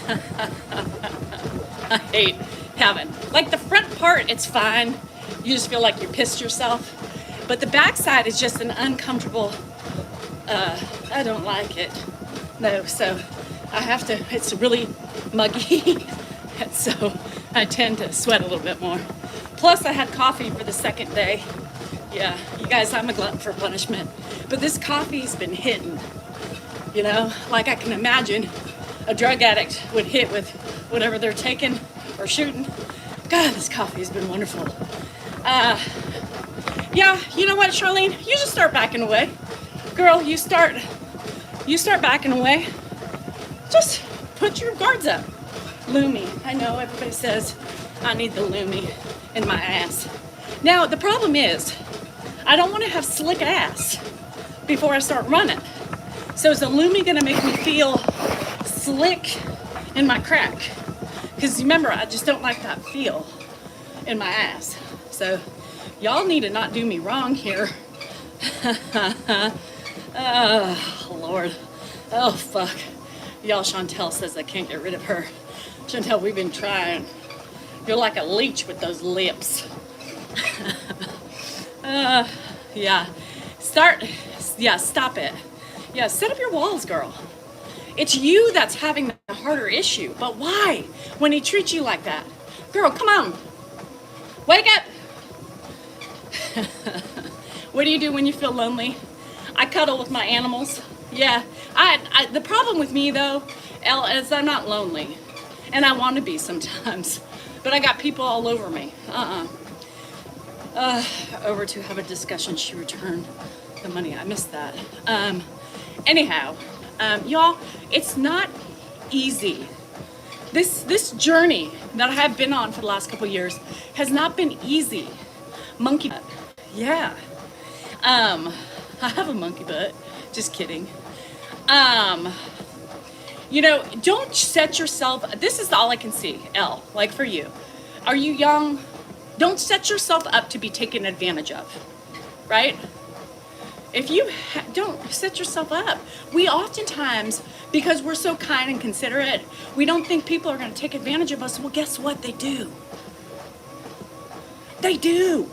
I hate having, like, the front part, it's fine. You just feel like you pissed yourself. But the backside is just an uncomfortable, I don't like it. No, so I have to, it's really muggy. And so I tend to sweat a little bit more. Plus I had coffee for the second day. Yeah, you guys, I'm a glutton for punishment. But this coffee's been hitting, like I can imagine a drug addict would hit with whatever they're taking or shooting. God, this coffee has been wonderful. Yeah, you know what, Charlene? You just start backing away. Girl, you start backing away. Just put your guards up. Lumi. I know everybody says I need the Lumi in my ass. Now, the problem is, I don't want to have slick ass before I start running. So is the Lumi gonna make me feel slick in my crack? Because remember, I just don't like that feel in my ass. So y'all need to not do me wrong here. Oh, Lord. Oh, fuck. Y'all, Chantel says I can't get rid of her. Chantel, we've been trying. You're like a leech with those lips. Yeah. Stop it. Yeah, set up your walls, girl. It's you that's having the harder issue. But why? When he treats you like that? Girl, come on. Wake up. What do you do when you feel lonely? I cuddle with my animals. Yeah. The problem with me, though, Elle, is I'm not lonely. And I want to be sometimes. But I got people all over me. Over to have a discussion. She returned the money. I missed that. Anyhow, y'all, it's not easy. This journey that I have been on for the last couple of years has not been easy. Monkey butt. Yeah. I have a monkey butt. Just kidding. Don't set yourself, this is all I can see, Elle, like for you. Are you young? Don't set yourself up to be taken advantage of, right? If you don't set yourself up, we oftentimes, because we're so kind and considerate, we don't think people are going to take advantage of us. Well, guess what? They do. They do.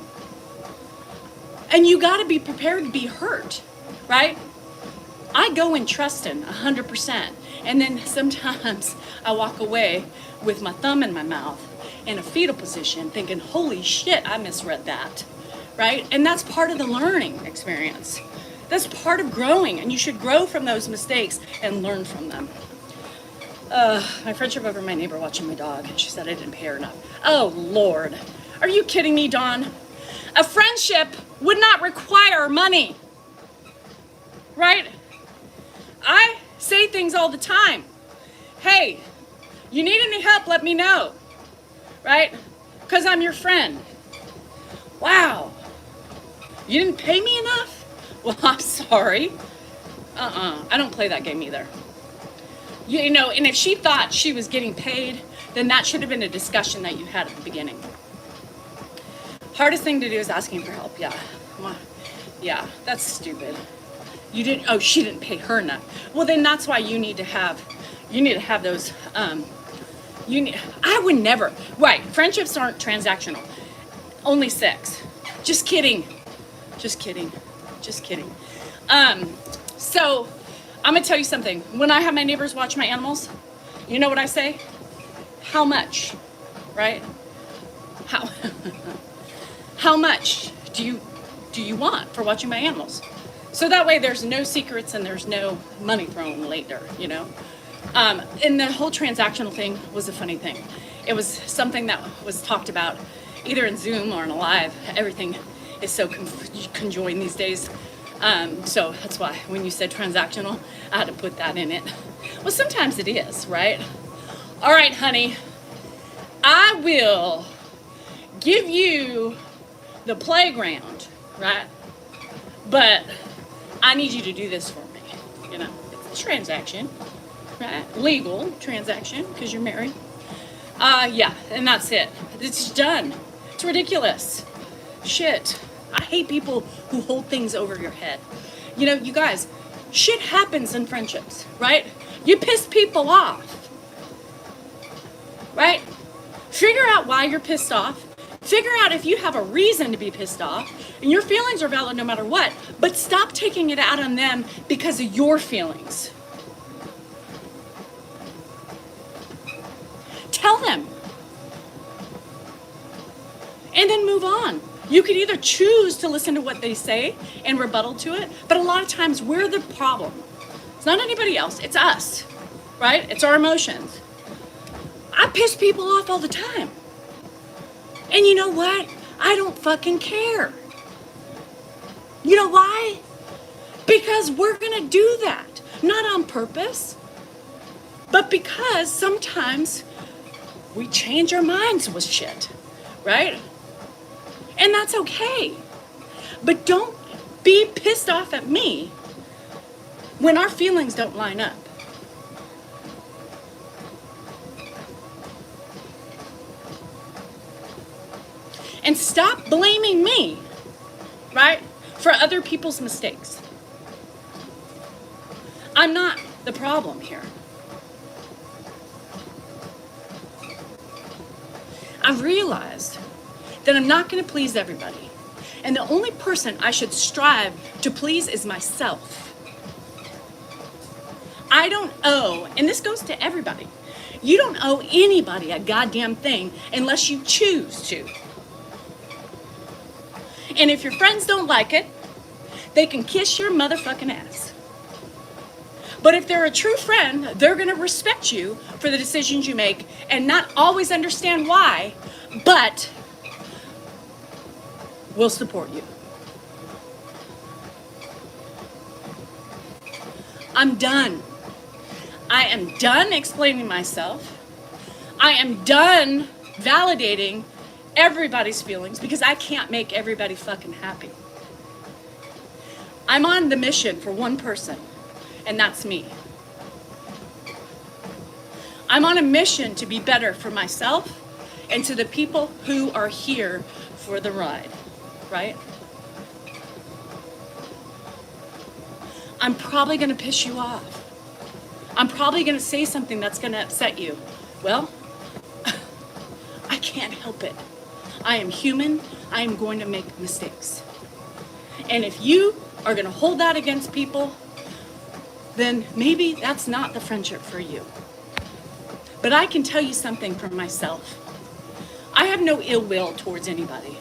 And you got to be prepared to be hurt, right? I go in trusting 100%. And then sometimes I walk away with my thumb in my mouth in a fetal position thinking, holy shit, I misread that, right? And that's part of the learning experience. That's part of growing, and you should grow from those mistakes and learn from them. My friendship over my neighbor watching my dog, and she said I didn't pay her enough. Oh, Lord. Are you kidding me, Dawn? A friendship would not require money, right? I say things all the time. Hey, you need any help, let me know, right? Because I'm your friend. Wow. You didn't pay me enough? Well, I'm sorry. I don't play that game either. You know, and if she thought she was getting paid, then that should have been a discussion that you had at the beginning. Hardest thing to do is asking for help. Yeah. Yeah, that's stupid. You didn't, oh, she didn't pay her enough. Well, then that's why you need to have those, I would never, right, friendships aren't transactional. Only sex. Just kidding. Just kidding. Just kidding. So I'm gonna tell you something. When I have my neighbors watch my animals, you know what I say? How much, right? How much do you want for watching my animals? So that way there's no secrets and there's no money thrown later, you know? And the whole transactional thing was a funny thing. It was something that was talked about either in Zoom or in a live. Everything is so conjoined these days. So that's why when you said transactional, I had to put that in it. Well, sometimes it is, right? All right, honey, I will give you the playground, right? But I need you to do this for me, you know? It's a transaction, right? Legal transaction, because you're married. Yeah, and that's it. It's done. It's ridiculous. Shit. I hate people who hold things over your head. You know, you guys, shit happens in friendships, right? You piss people off, right? Figure out why you're pissed off. Figure out if you have a reason to be pissed off, and your feelings are valid no matter what, but stop taking it out on them because of your feelings. Tell them. And then move on. You could either choose to listen to what they say and rebuttal to it, but a lot of times we're the problem. It's not anybody else, it's us, right? It's our emotions. I piss people off all the time. And you know what? I don't fucking care. You know why? Because we're gonna do that. Not on purpose, but because sometimes we change our minds with shit, right? And that's okay. But don't be pissed off at me when our feelings don't line up. And stop blaming me, right, for other people's mistakes. I'm not the problem here. I've realized that I'm not going to please everybody. And the only person I should strive to please is myself. I don't owe, and this goes to everybody, you don't owe anybody a goddamn thing unless you choose to. And if your friends don't like it, they can kiss your motherfucking ass. But if they're a true friend, they're going to respect you for the decisions you make and not always understand why, but will support you. I'm done. I am done explaining myself. I am done validating everybody's feelings because I can't make everybody fucking happy. I'm on the mission for one person, and that's me. I'm on a mission to be better for myself and to the people who are here for the ride, right? I'm probably going to piss you off. I'm probably going to say something that's going to upset you. Well, I can't help it. I am human. I am going to make mistakes. And if you are going to hold that against people, then maybe that's not the friendship for you. But I can tell you something for myself. I have no ill will towards anybody.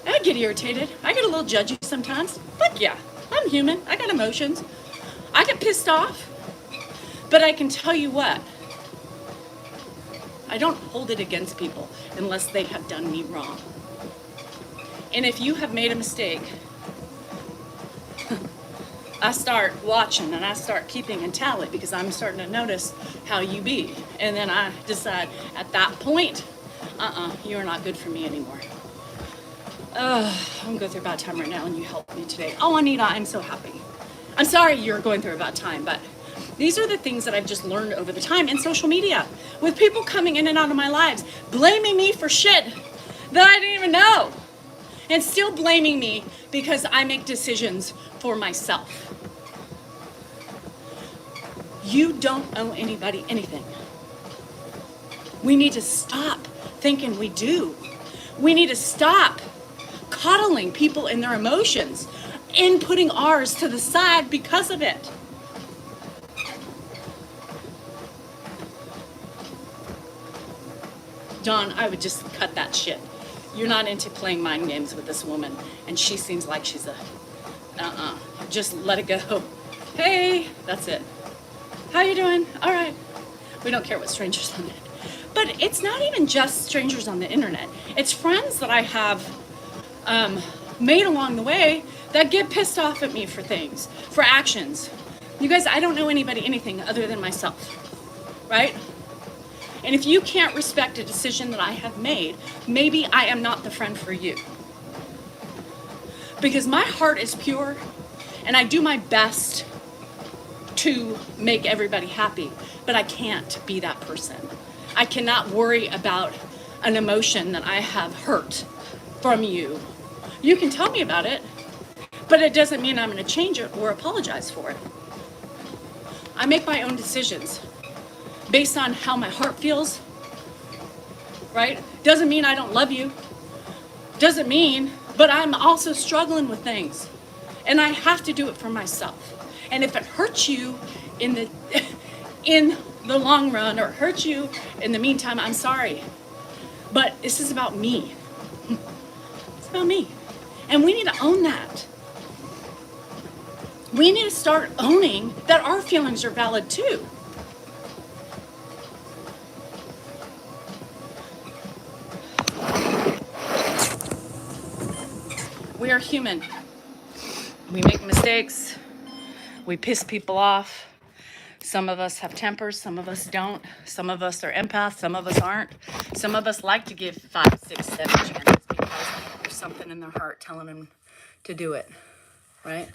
I get irritated. I get a little judgy sometimes. Fuck yeah, I'm human. I got emotions. I get pissed off. But I can tell you what, I don't hold it against people unless they have done me wrong. And if you have made a mistake, I start watching and I start keeping a tally because I'm starting to notice how you be. And then I decide at that point, you are not good for me anymore. I'm going through a bad time right now and you helped me today. Oh, Anita, I'm so happy. I'm sorry you're going through a bad time, but these are the things that I've just learned over the time in social media with people coming in and out of my lives, blaming me for shit that I didn't even know, and still blaming me because I make decisions for myself. You don't owe anybody anything. We need to stop thinking we do. We need to stop coddling people in their emotions and putting ours to the side because of it. John, I would just cut that shit. You're not into playing mind games with this woman, and she seems like she's a, just let it go. Hey, that's it. How you doing? All right. We don't care what strangers on it. But it's not even just strangers on the internet. It's friends that I have made along the way that get pissed off at me for things, for actions. You guys, I don't know anybody anything other than myself, right? And if you can't respect a decision that I have made, maybe I am not the friend for you. Because my heart is pure and I do my best to make everybody happy, but I can't be that person. I cannot worry about an emotion that I have hurt from you. You can tell me about it, but it doesn't mean I'm going to change it or apologize for it. I make my own decisions based on how my heart feels, right? Doesn't mean I don't love you. Doesn't mean, but I'm also struggling with things. And I have to do it for myself. And if it hurts you in the long run or hurts you in the meantime, I'm sorry. But this is about me. It's about me. And we need to own that. We need to start owning that our feelings are valid too. We are human. We make mistakes. We piss people off. Some of us have tempers, some of us don't. Some of us are empaths, some of us aren't. Some of us like to give 5, 6, 7 chances because there's something in their heart telling them to do it, right?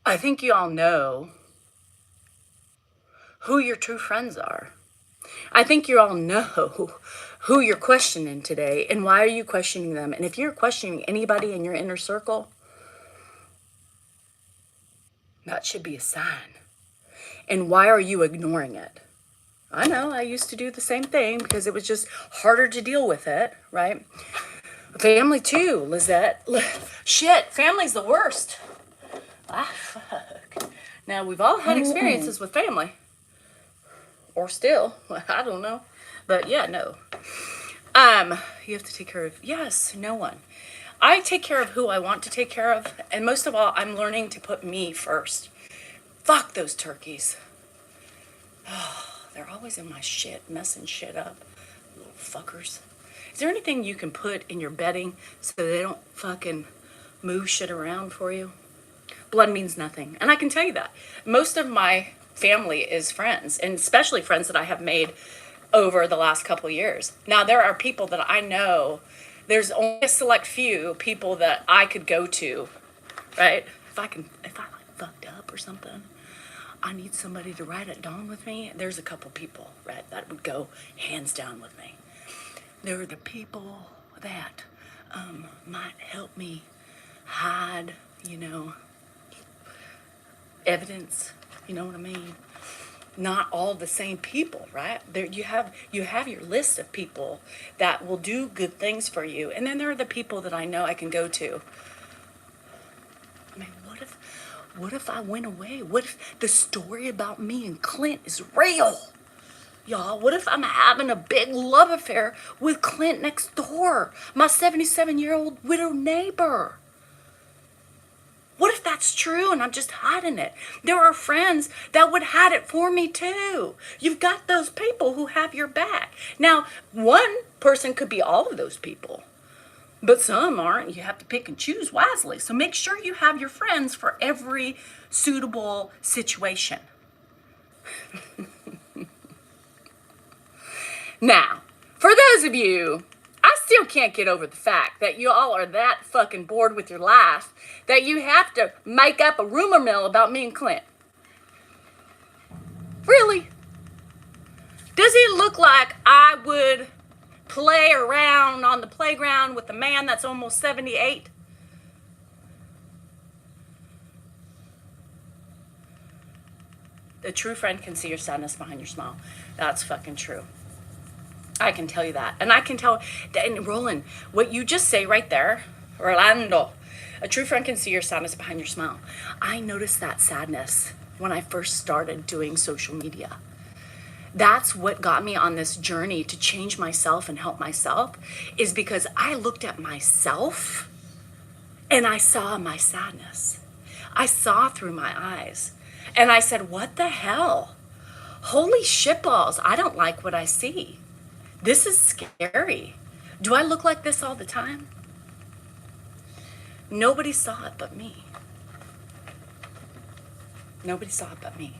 I think you all know who your true friends are. I think you all know who you're questioning today and why are you questioning them. And if you're questioning anybody in your inner circle, that should be a sign. And why are you ignoring it? I know I used to do the same thing because it was just harder to deal with it, right? Family too, Lizette. Shit, family's the worst. Fuck. Now, we've all had experiences with family. Or still, I don't know. But yeah, no. You have to take care of, yes, no one. I take care of who I want to take care of. And most of all, I'm learning to put me first. Fuck those turkeys. Oh, they're always in my shit, messing shit up. Little fuckers. Is there anything you can put in your bedding so they don't fucking move shit around for you? Blood means nothing. And I can tell you that. Most of my family is friends, and especially friends that I have made over the last couple of years. Now, there are people that I know, there's only a select few people that I could go to, right? If I fucked up or something, I need somebody to ride at dawn with me. There's a couple people, right, that would go hands down with me. There are the people that might help me hide, evidence. You know what I mean? Not all the same people, right? There you have your list of people that will do good things for you, and then there are the people that I know I can go to. I mean, what if I went away? What if the story about me and Clint is real? Y'all, what if I'm having a big love affair with Clint next door, my 77-year-old widowed neighbor? What if that's true and I'm just hiding it? There are friends that would hide it for me too. You've got those people who have your back. Now, one person could be all of those people, but some aren't. You have to pick and choose wisely. So make sure you have your friends for every suitable situation. Now, for those of you, I still can't get over the fact that you all are that fucking bored with your life that you have to make up a rumor mill about me and Clint. Really? Does it look like I would play around on the playground with a man that's almost 78? A true friend can see your sadness behind your smile. That's fucking true. I can tell you that. And I can tell, and Roland, what you just say right there, Orlando, a true friend can see your sadness behind your smile. I noticed that sadness when I first started doing social media. That's what got me on this journey to change myself and help myself, is because I looked at myself and I saw my sadness. I saw through my eyes and I said, what the hell? Holy shitballs, I don't like what I see. This is scary. Do I look like this all the time? Nobody saw it but me. Nobody saw it but me.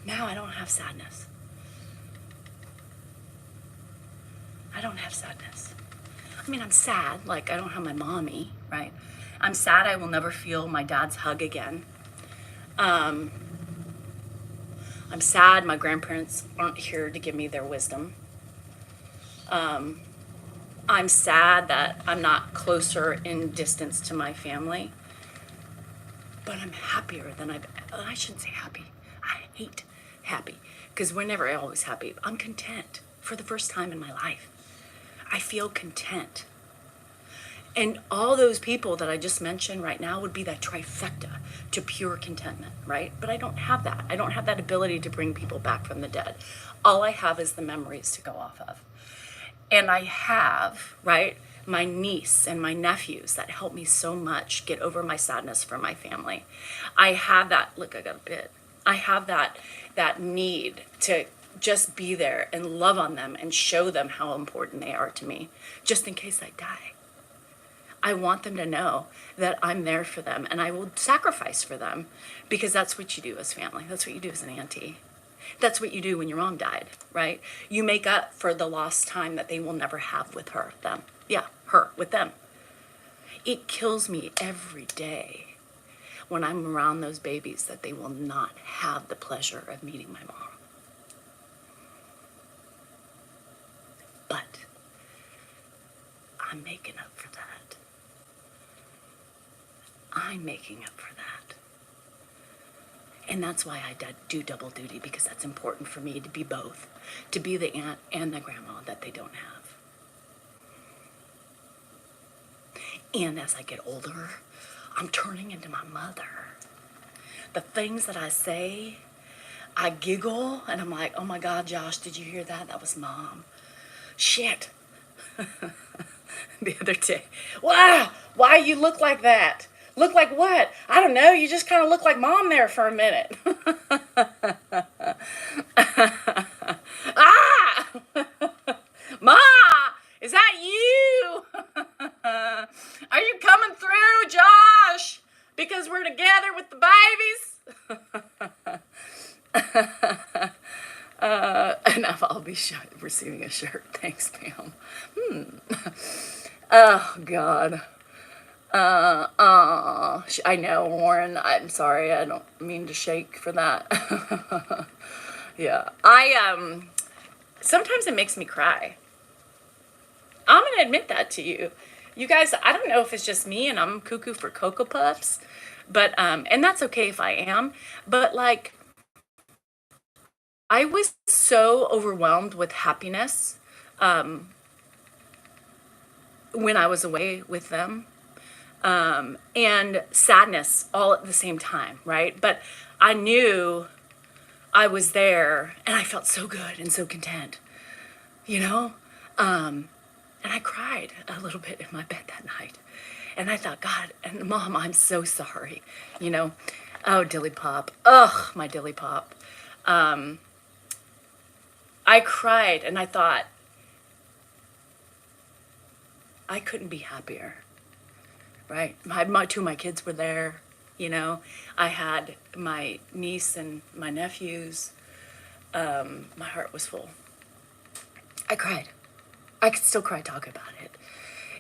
Now I don't have sadness. I don't have sadness. I mean, I'm sad, like I don't have my mommy, right? I'm sad I will never feel my dad's hug again. I'm sad my grandparents aren't here to give me their wisdom. I'm sad that I'm not closer in distance to my family. But I'm happier than I shouldn't say happy. I hate happy, because we're never always happy. I'm content for the first time in my life. I feel content. And all those people that I just mentioned right now would be that trifecta to pure contentment, right? But I don't have that. I don't have that ability to bring people back from the dead. All I have is the memories to go off of. And I have, right, my niece and my nephews that help me so much get over my sadness for my family. I have that, look, I got a bit. I have that need to just be there and love on them and show them how important they are to me, just in case I die. I want them to know that I'm there for them and I will sacrifice for them, because that's what you do as family. That's what you do as an auntie. That's what you do when your mom died, right? You make up for the lost time that they will never have with them. Yeah, with them. It kills me every day when I'm around those babies that they will not have the pleasure of meeting my mom. But I'm making up for that. I'm making up for that. And that's why I do double duty, because that's important for me to be both, to be the aunt and the grandma that they don't have. And as I get older, I'm turning into my mother. The things that I say, I giggle and I'm like, oh my God, Josh, did you hear that? That was Mom. Shit. The other day, wow, why you look like that? Look like what? I don't know. You just kind of look like Mom there for a minute. Ah! Ma! Is that you? Are you coming through, Josh? Because we're together with the babies? And I'll be receiving a shirt. Thanks, Pam. Oh, God. I know, Warren. I'm sorry. I don't mean to shake for that. Yeah. sometimes it makes me cry. I'm gonna admit that to you. You guys, I don't know if it's just me and I'm cuckoo for Cocoa Puffs, but and that's okay if I am, but like I was so overwhelmed with happiness um when I was away with them, and sadness all at the same time, right? But I knew I was there and I felt so good and so content, you know? And I cried a little bit in my bed that night. And I thought, God, and Mom, I'm so sorry, you know? Oh, Dilly Pop. Ugh, my Dilly Pop. I cried and I thought, I couldn't be happier, right? Two of my kids were there, you know? I had my niece and my nephews. My heart was full. I cried. I could still cry talking about it.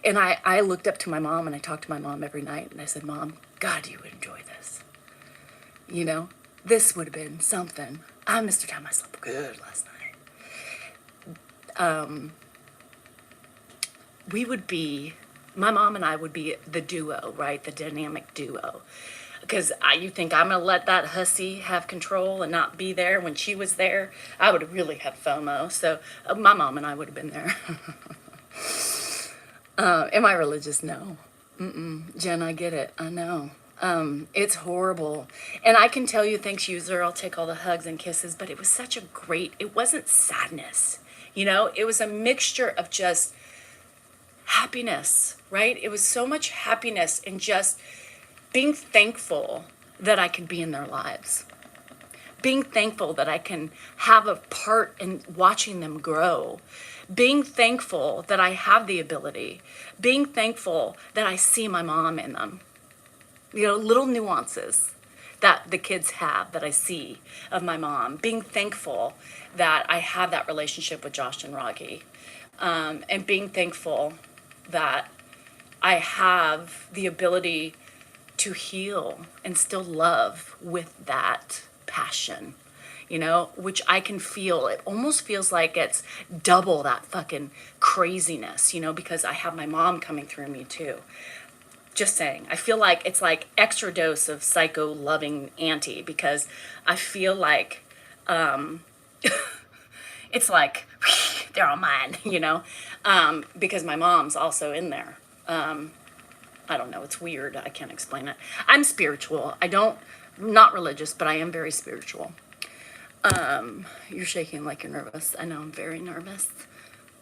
And I looked up to my mom and I talked to my mom every night and I said, Mom, God, you would enjoy this. You know, this would have been something. I missed the time I slept good last night. We would be, my mom and I would be the duo, right? The dynamic duo. Because you think I'm going to let that hussy have control and not be there when she was there? I would have really had FOMO. So my mom and I would have been there. Am I religious? No. Jen, I get it. I know. It's horrible. And I can tell you, thanks, user, I'll take all the hugs and kisses, but it was such a great, it wasn't sadness. You know, it was a mixture of just happiness, right? It was so much happiness and just being thankful that I could be in their lives. Being thankful that I can have a part in watching them grow. Being thankful that I have the ability. Being thankful that I see my mom in them. You know, little nuances that the kids have that I see of my mom. Being thankful that I have that relationship with Josh and Rocky. And being thankful that I have the ability to heal and still love with that passion, you know, which I can feel. It almost feels like it's double that fucking craziness, you know, because I have my mom coming through me too. Just saying, I feel like it's like extra dose of psycho loving auntie because I feel like it's like they're all mine, you know, because my mom's also in there. I don't know. It's weird. I can't explain it. I'm spiritual. Not religious, but I am very spiritual. You're shaking like you're nervous. I know I'm very nervous.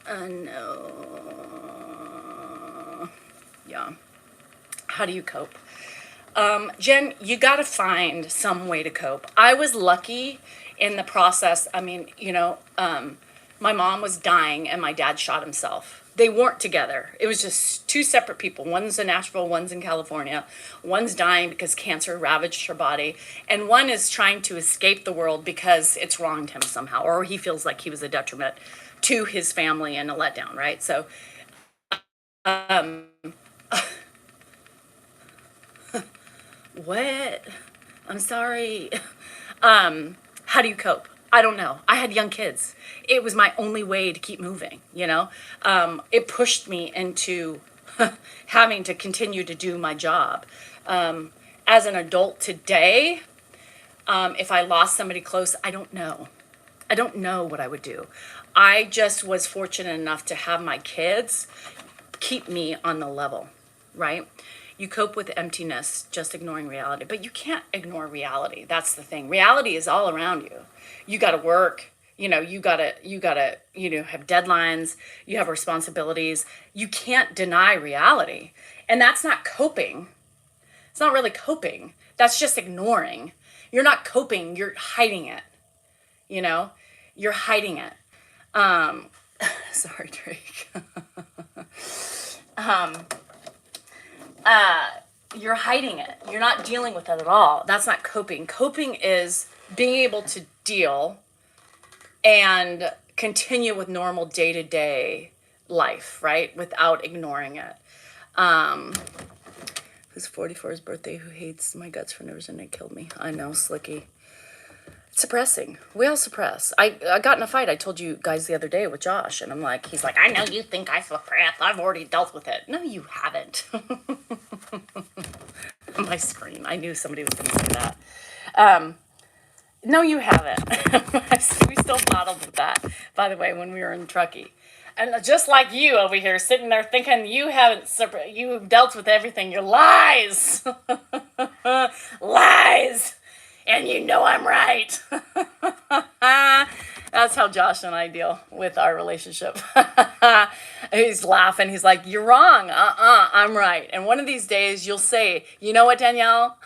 I know. Yeah. How do you cope? Jen, you got to find some way to cope. I was lucky in the process. I mean, you know, my mom was dying and my dad shot himself. They weren't together. It was just two separate people. One's in Nashville, one's in California. One's dying because cancer ravaged her body. And one is trying to escape the world because it's wronged him somehow, or he feels like he was a detriment to his family and a letdown, right? So, what? I'm sorry. How do you cope? I don't know. I had young kids. It was my only way to keep moving, you know? It pushed me into having to continue to do my job. As an adult today, if I lost somebody close, I don't know. I don't know what I would do. I just was fortunate enough to have my kids keep me on the level, right? You cope with emptiness, just ignoring reality. But you can't ignore reality. That's the thing. Reality is all around you. You got to work. You know, you gotta, have deadlines. You have responsibilities. You can't deny reality. And that's not coping. It's not really coping. That's just ignoring. You're not coping. You're hiding it. You know, you're hiding it. Sorry, Drake. You're hiding it. You're not dealing with it at all. That's not coping. Coping is being able to deal and continue with normal day-to-day life, right? Without ignoring it. Who's 44's birthday, who hates my guts for never and it killed me. I know, Slicky. Suppressing. We all suppress. I got in a fight, I told you guys the other day with Josh, and he's like, I know you think I suppress. I've already dealt with it. No, you haven't. My screen. I knew somebody was going to say that. No, you haven't. We still battled with that, by the way, when we were in Truckee. And just like you over here, sitting there thinking you've dealt with everything. You're lies. Lies. And you know I'm right. That's how Josh and I deal with our relationship. He's laughing. He's like, you're wrong. I'm right. And one of these days you'll say, you know what, Danielle?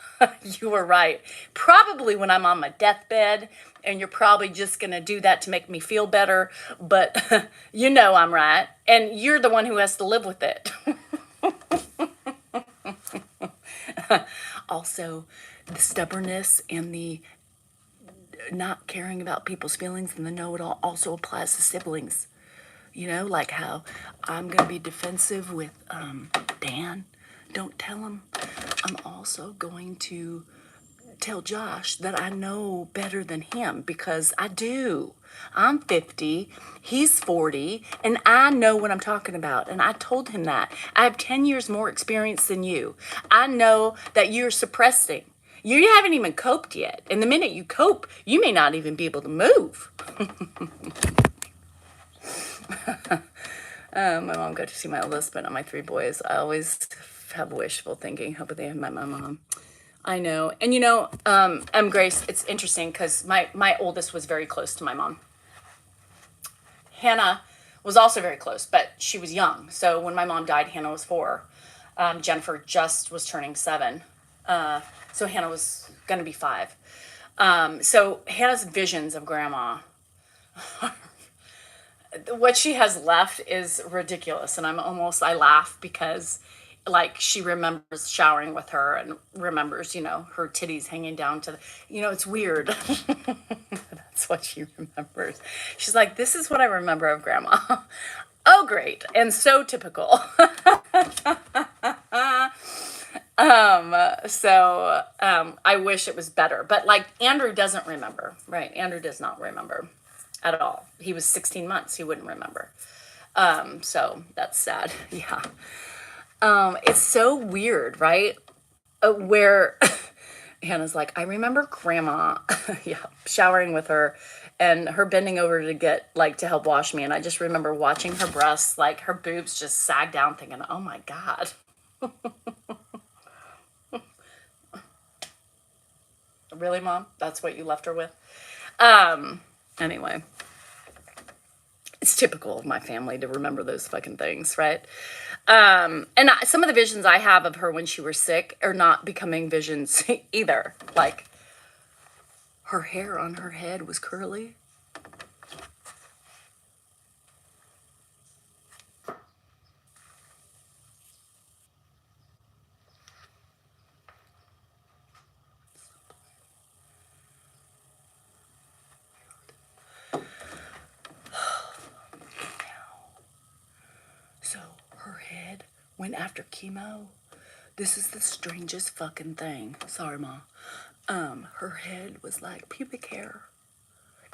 You were right. Probably when I'm on my deathbed, and you're probably just going to do that to make me feel better. But you know I'm right. And you're the one who has to live with it. Also, the stubbornness and the not caring about people's feelings and the know-it-all also applies to siblings. You know, like how I'm going to be defensive with Dan. Don't tell him. I'm also going to tell Josh that I know better than him, because I do. I'm 50, he's 40, and I know what I'm talking about. And I told him that. I have 10 years more experience than you. I know that you're suppressing. You haven't even coped yet. And the minute you cope, you may not even be able to move. My mom got to see my oldest, but not my 3 boys. I always have wishful thinking. Hope they have met my mom. I know. And you know, Grace, it's interesting because my oldest was very close to my mom. Hannah was also very close, but she was young. So when my mom died, Hannah was 4. Jennifer just was turning 7. So Hannah was going to be 5. So Hannah's visions of grandma, what she has left is ridiculous. And I laugh because like she remembers showering with her and remembers, you know, her titties hanging down to the, you know, it's weird. That's what she remembers. She's like, this is what I remember of grandma. Oh, great. And so typical. I wish it was better, but like Andrew doesn't remember, right? Andrew does not remember at all. He was 16 months. He wouldn't remember. So that's sad. Yeah. It's so weird, right? Where Hannah's like, I remember grandma, yeah, showering with her and her bending over to help wash me. And I just remember watching her breasts, like her boobs just sag down thinking, oh my God. Really, Mom? That's what you left her with? Anyway. It's typical of my family to remember those fucking things, right? Some of the visions I have of her when she was sick are not becoming visions either. Like, her hair on her head was curly. So her head went after chemo. This is the strangest fucking thing. Sorry, Mom. Her head was like pubic hair.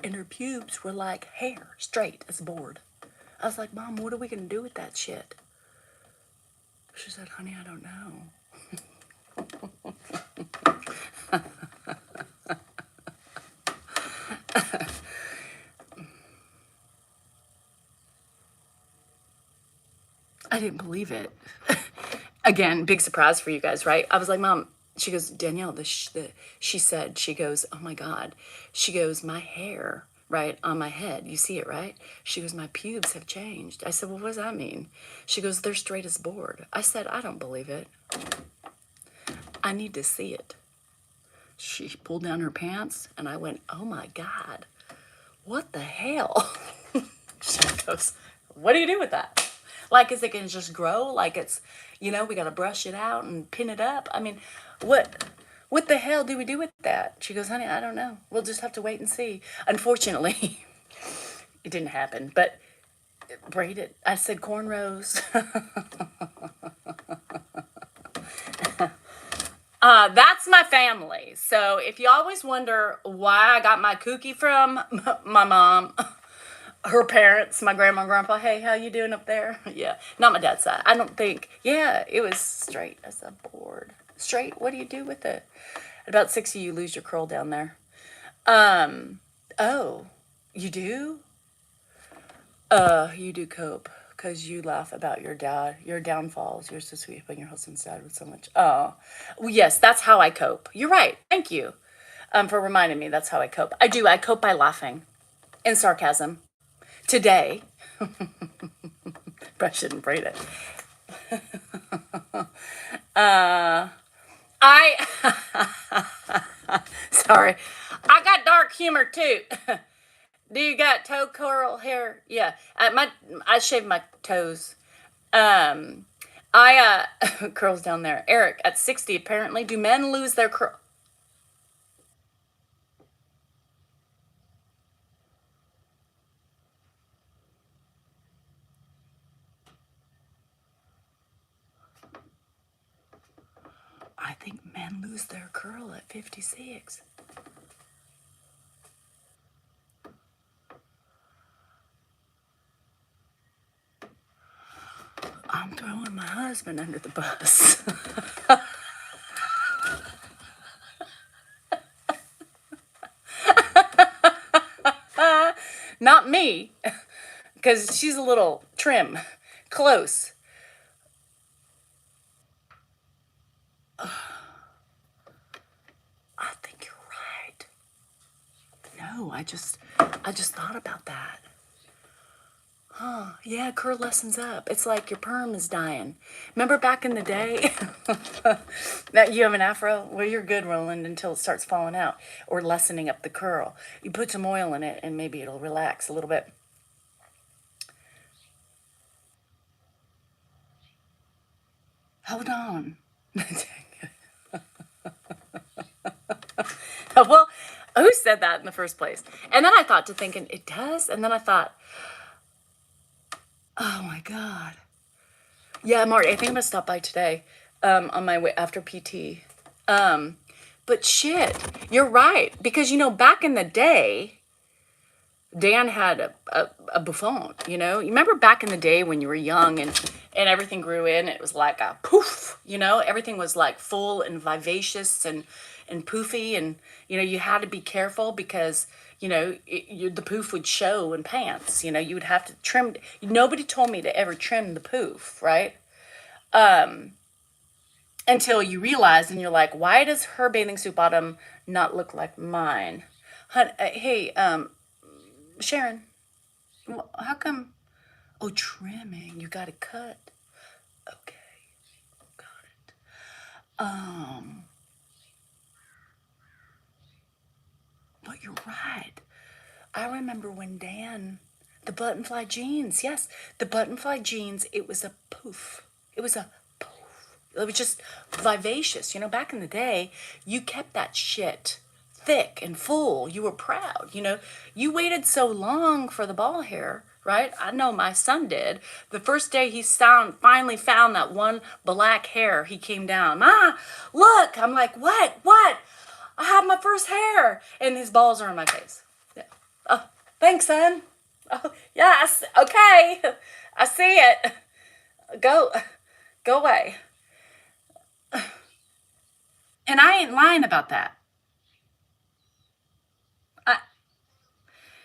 And her pubes were like hair, straight as a board. I was like, Mom, what are we going to do with that shit? She said, honey, I don't know. I didn't believe it. Again, big surprise for you guys, right? I was like, Mom, she goes, Danielle, she said, she goes, oh my God. She goes, my hair, right, on my head, you see it, right? She goes, my pubes have changed. I said, well, what does that mean? She goes, they're straight as a board. I said, I don't believe it. I need to see it. She pulled down her pants, and I went, oh my God, what the hell? She goes, what do you do with that? Like, is it going to just grow? Like it's, you know, we got to brush it out and pin it up. I mean, what the hell do we do with that? She goes, honey, I don't know. We'll just have to wait and see. Unfortunately, it didn't happen, but braid it. I said cornrows. That's my family. So if you always wonder why I got my kooky from, my mom, her parents, my grandma and grandpa, hey, how you doing up there? Yeah, not my dad's side. I don't think, yeah, it was straight as a board. Straight, what do you do with it? At about 60, you lose your curl down there. Oh, you do? You do cope because you laugh about your dad, your downfalls. You're so sweet, but your husband's dad with so much. Oh, well, yes, that's how I cope. You're right. Thank you, for reminding me. That's how I cope. I do. I cope by laughing and sarcasm. Today, but I shouldn't braid it. I sorry, I got dark humor too. Do you got toe curl hair? Yeah, I shave my toes. Um, I curls down there. Eric, at 60, apparently, do men lose their curl? I think men lose their curl at 56. I'm throwing my husband under the bus. Not me, because she's a little trim, close. I think you're right. No, I just thought about that. Yeah, curl lessens up. It's like your perm is dying. Remember back in the day that you have an afro? Well, you're good, Roland, until it starts falling out or lessening up the curl. You put some oil in it and maybe it'll relax a little bit. Hold on. Well, who said that in the first place? And then I thought to thinking, it does? And then I thought, oh my God. Yeah, Marty, I think I'm gonna stop by today, on my way after PT. But shit, you're right. Because back in the day, Dan had a buffon, You remember back in the day when you were young and everything grew in, it was like a poof, everything was like full and vivacious and poofy, and you had to be careful because the poof would show in pants. You would have to trim. Nobody told me to ever trim the poof, right? Until you realize and you're like, why does her bathing suit bottom not look like mine? Hey, Sharon, how come? Oh, trimming. You got it cut. Okay, got it. But you're right. I remember when the buttonfly jeans, yes, the buttonfly jeans, it was a poof. It was a poof. It was just vivacious. Back in the day, you kept that shit thick and full. You were proud. You waited so long for the ball hair, right? I know my son did. The first day he finally found that one black hair, he came down. Ma, look. I'm like, what? What? I have my first hair. And his balls are on my face. Yeah. Oh, thanks, son. Oh, yeah, okay. I see it. Go away. And I ain't lying about that.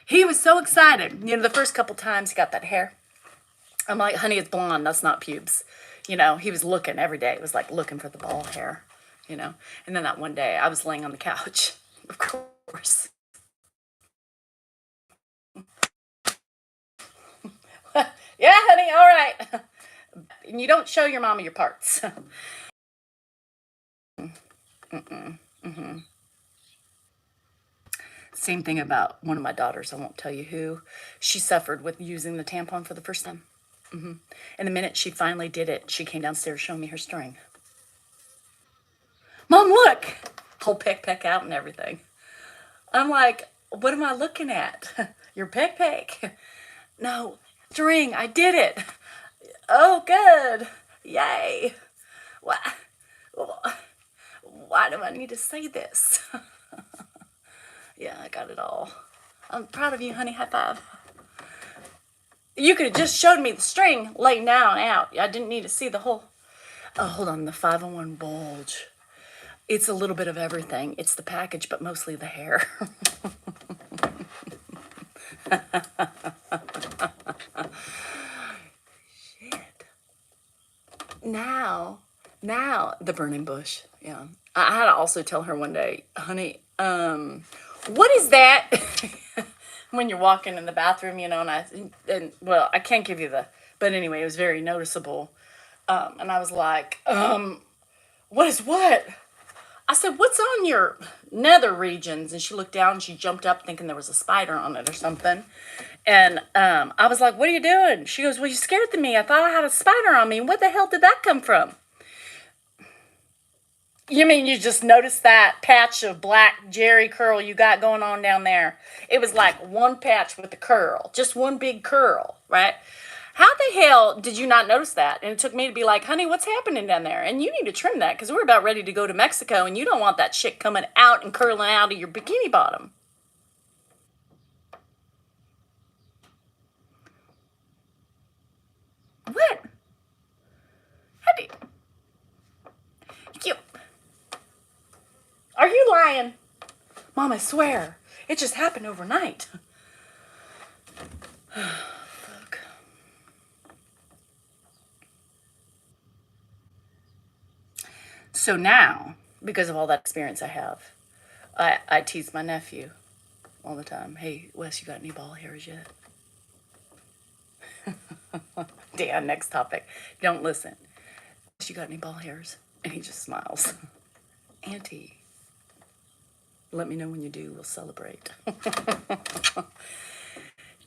He was so excited. The first couple times he got that hair. I'm like, honey, it's blonde. That's not pubes. He was looking every day. It was like looking for the ball hair, And then that one day I was laying on the couch, of course. Yeah, honey, all right. And you don't show your mama your parts. Same thing about one of my daughters. I won't tell you who. She suffered with using the tampon for the first time. And the minute she finally did it, she came downstairs showing me her string. Mom, look! Whole peck out and everything. I'm like, what am I looking at? Your peck. No, string, I did it. Oh, good. Yay. why do I need to say this? Yeah, I got it all. I'm proud of you, honey. High five. You could have just showed me the string laying down out. I didn't need to see the whole. Oh, hold on. The 501 bulge. It's a little bit of everything. It's the package, but mostly the hair. Shit. Now, the burning bush. Yeah. I had to also tell her one day, honey, what is that? When you're walking in the bathroom, and well, I can't give you but anyway, it was very noticeable. And I was like, what is what? I said, what's on your nether regions? And she looked down and she jumped up thinking there was a spider on it or something. And I was like, what are you doing? She goes, well, you scared me. I thought I had a spider on me. What the hell did that come from? You mean you just noticed that patch of black Jerry curl you got going on down there? It was like one patch with a curl, just one big curl, right? How the hell did you not notice that? And it took me to be like, honey, what's happening down there? And you need to trim that because we're about ready to go to Mexico and you don't want that shit coming out and curling out of your bikini bottom. What? How did you? Are you lying? Mom, I swear. It just happened overnight. Fuck. So now, because of all that experience I have, I tease my nephew all the time. Hey, Wes, you got any ball hairs yet? Dan, next topic. Don't listen. Wes, you got any ball hairs? And he just smiles. Auntie, let me know when you do. We'll celebrate.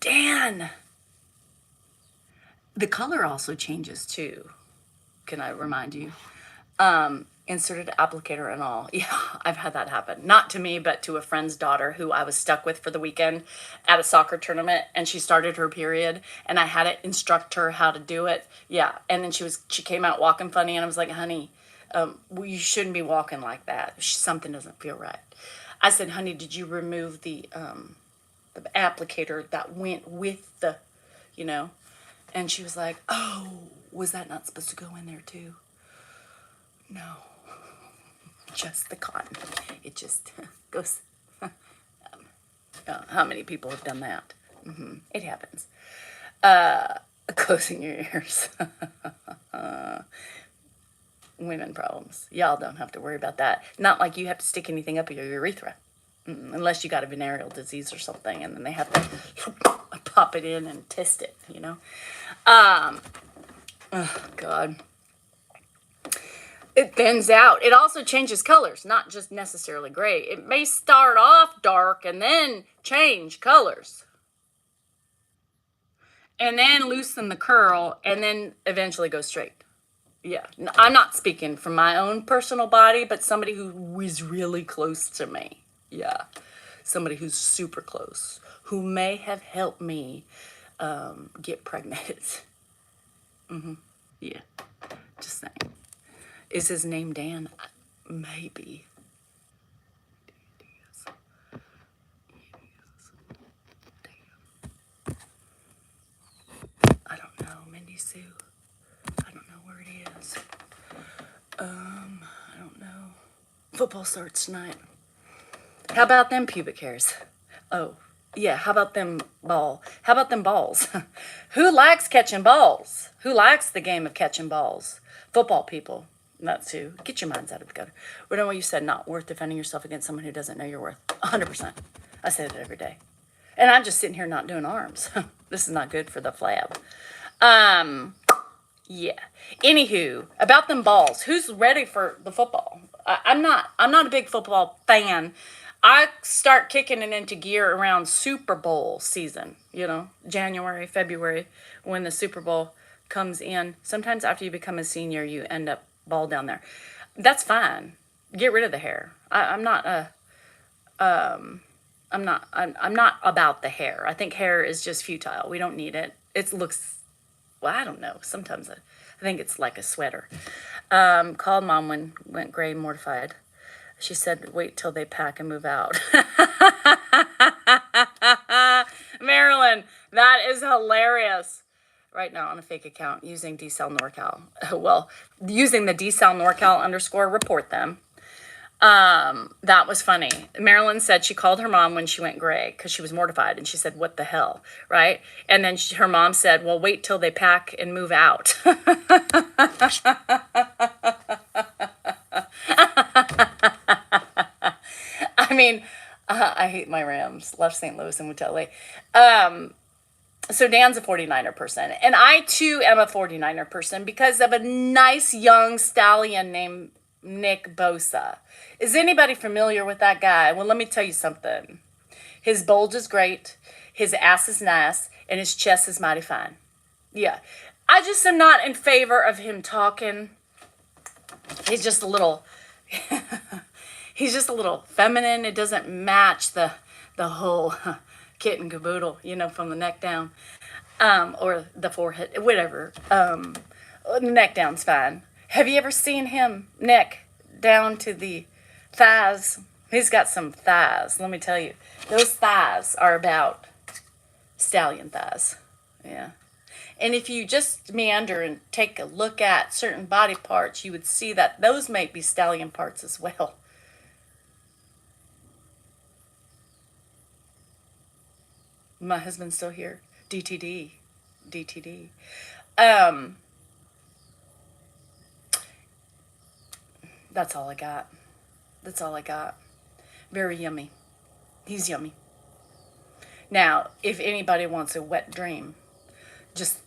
Dan! The color also changes too. Can I remind you? Inserted applicator and all. Yeah, I've had that happen. Not to me, but to a friend's daughter who I was stuck with for the weekend at a soccer tournament, and she started her period, and I had to instruct her how to do it. Yeah, and then she came out walking funny, and I was like, honey, well, you shouldn't be walking like that. Something doesn't feel right. I said, honey, did you remove the applicator that went with the, And she was like, oh, was that not supposed to go in there too? No, just the cotton. It just goes. How many people have done that? It happens. Closing your ears. Women problems. Y'all don't have to worry about that. Not like you have to stick anything up your urethra. Unless you got a venereal disease or something, and then they have to pop it in and test it, Oh, God. It thins out. It also changes colors, not just necessarily gray. It may start off dark and then change colors. And then loosen the curl and then eventually go straight. Yeah. I'm not speaking from my own personal body, but somebody who is really close to me. Yeah. Somebody who's super close, who may have helped me get pregnant. Yeah. Just saying. Is his name Dan? Maybe. I don't know. Mindy Sue. I don't know where it is. I don't know. Football starts tonight. How about them pubic hairs? Oh, yeah. How about them balls? Who likes catching balls? Who likes the game of catching balls? Football people. That's who. Get your minds out of the gutter. We know what you said. Not worth defending yourself against someone who doesn't know your worth. 100%. I say it every day. And I'm just sitting here not doing arms. This is not good for the flab. Yeah. Anywho, about them balls. Who's ready for the football? I'm not a big football fan. I start kicking it into gear around Super Bowl season, January, February, when the Super Bowl comes in. Sometimes after you become a senior, you end up ball down there. That's fine. Get rid of the hair. I'm not about the hair. I think hair is just futile. We don't need it. It looks, well, I don't know. Sometimes I think it's like a sweater. Called mom when went gray, mortified. She said, wait till they pack and move out. Marilyn, that is hilarious. Right now on a fake account using DCell NorCal. Well, using the DCell NorCal _ report them. That was funny. Marilyn said she called her mom when she went gray because she was mortified, and she said, what the hell, right? And then her mom said, well, wait till they pack and move out. I mean, I hate my Rams. Left St. Louis and went to LA. So Dan's a 49er person. And I too am a 49er person because of a nice young stallion named Nick Bosa. Is anybody familiar with that guy? Well, let me tell you something. His bulge is great, his ass is nice, and his chest is mighty fine. Yeah. I just am not in favor of him talking. He's just a little he's just a little feminine. It doesn't match the whole kit and caboodle, from the neck down. Or the forehead, whatever. The neck down's fine. Have you ever seen him neck down to the thighs? He's got some thighs, let me tell you. Those thighs are about stallion thighs. Yeah. And if you just meander and take a look at certain body parts, you would see that those might be stallion parts as well. My husband's still here. DTD. DTD. That's all I got. That's all I got. Very yummy. He's yummy. Now, if anybody wants a wet dream, just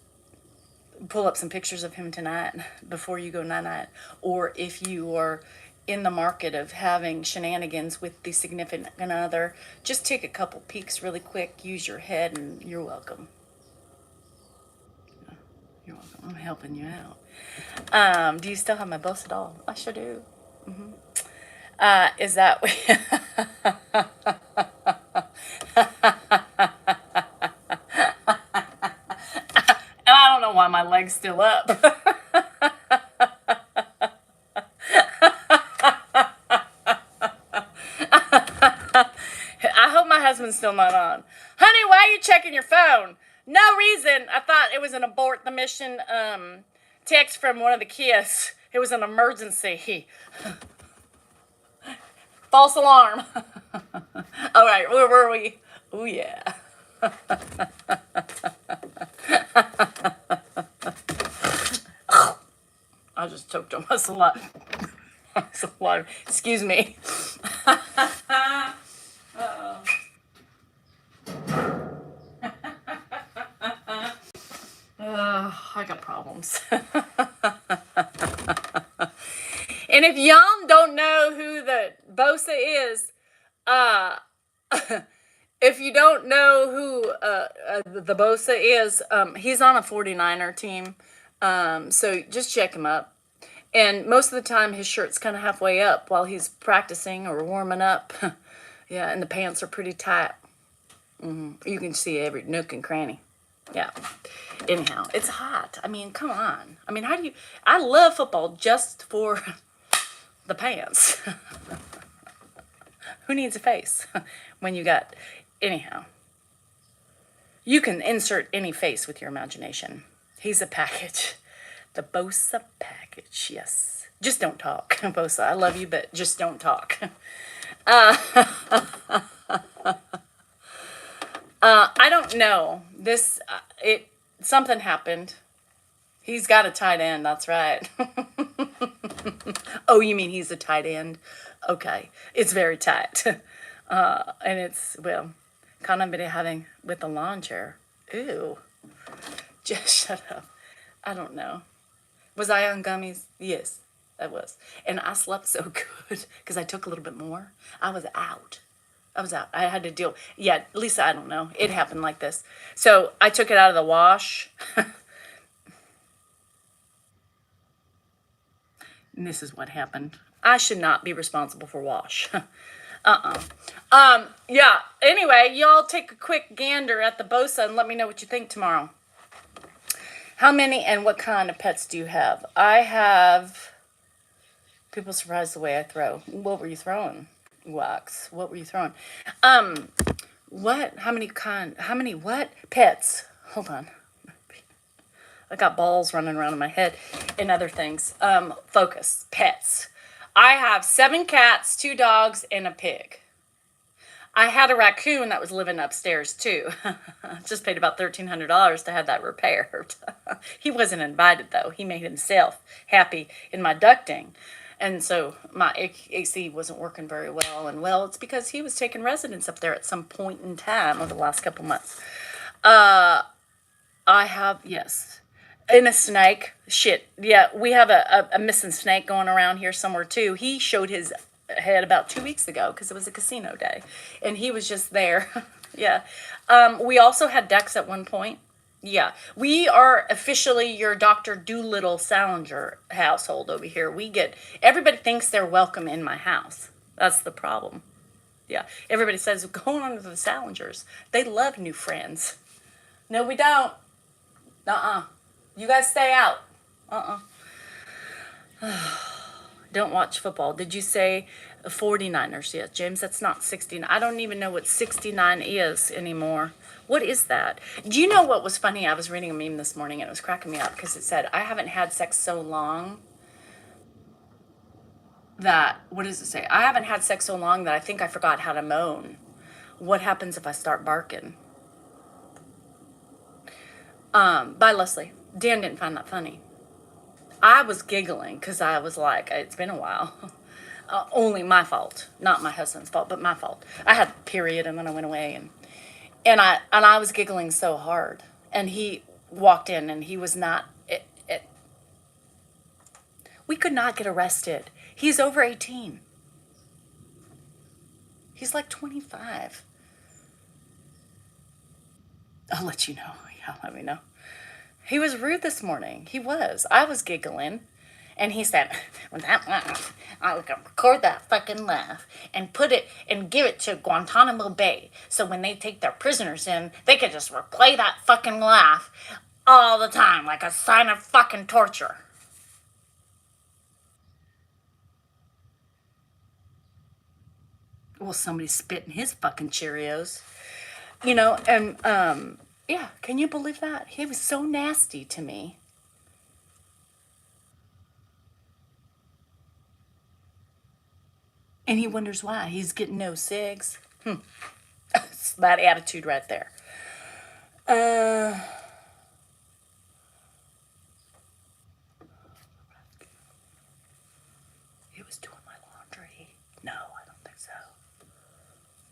pull up some pictures of him tonight before you go night-night. Or if you are in the market of having shenanigans with the significant other, just take a couple peeks really quick, use your head, and you're welcome. You're welcome. I'm helping you out. Do you still have my Bosa doll? I sure do. Is that... And I don't know why my leg's still up. I hope my husband's still not on. Honey, why are you checking your phone? No reason. I thought it was an abort the mission text from one of the kids. It was an emergency. False alarm. All right, where were we? Oh, yeah. I just choked on my saliva. Excuse me. I got problems. And if y'all don't know who the Bosa is, if you don't know who the Bosa is, he's on a 49er team. So just check him up. And most of the time, his shirt's kind of halfway up while he's practicing or warming up. Yeah, and the pants are pretty tight. You can see every nook and cranny. Yeah. Anyhow, it's hot. I mean, come on. I mean, I love football just for the pants. Who needs a face when you got... Anyhow, you can insert any face with your imagination. He's a package. The Bosa package, yes. Just don't talk, Bosa. I love you, but just don't talk. I don't know. Something happened. He's got a tight end, that's right. Oh, you mean he's a tight end? Okay. It's very tight. And it's, well, kind of been having with the lawn chair. Ew. Just shut up. I don't know. Was I on gummies? Yes, I was. And I slept so good because I took a little bit more. I was out. I had to deal. Yeah, Lisa, I don't know. It happened like this. So I took it out of the wash. And this is what happened. I should not be responsible for wash. Yeah. Anyway, y'all take a quick gander at the Bosa and let me know what you think tomorrow. How many and what kind of pets do you have? I have People surprised the way I throw. What were you throwing? Wax. What were you throwing? What? How many what? Pets. Hold on. I got balls running around in my head and other things. Focus. Pets. I have 7 cats, 2 dogs, and a pig. I had a raccoon that was living upstairs too. Just paid about $1,300 to have that repaired. He wasn't invited though. He made himself happy in my ducting. And so my AC wasn't working very well. And well, it's because he was taking residence up there at some point in time over the last couple months. I have, yes. And a snake. Shit. Yeah, we have a missing snake going around here somewhere too. He showed his head about 2 weeks ago because it was a casino day. And he was just there. Yeah. We also had ducks at one point. Yeah. We are officially your Dr. Doolittle Salinger household over here. Everybody thinks they're welcome in my house. That's the problem. Yeah. Everybody says, go on to the Salingers. They love new friends. No, we don't. Uh-uh. You guys stay out. Uh-uh. Don't watch football. Did you say 49ers? Yes, James, that's not 69. I don't even know what 69 is anymore. What is that? Do you know what was funny? I was reading a meme this morning and it was cracking me up because it said, I haven't had sex so long that, what does it say? I haven't had sex so long that I think I forgot how to moan. What happens if I start barking? Bye, Leslie. Dan didn't find that funny. I was giggling because I was like, it's been a while. Only my fault, not my husband's fault, but my fault. I had a period and then I went away and I was giggling so hard. And he walked in and he was not. We could not get arrested. He's over 18. He's like 25. I'll let you know. Yeah, let me know. He was rude this morning. He was. I was giggling. And he said, with that laugh, I would record that fucking laugh and put it and give it to Guantanamo Bay. So when they take their prisoners in, they could just replay that fucking laugh all the time like a sign of fucking torture. Well, somebody's spitting his fucking Cheerios. You know, and yeah, can you believe that? He was so nasty to me. And he wonders why. He's getting no cigs. That's that attitude right there. He was doing my laundry. No, I don't think so.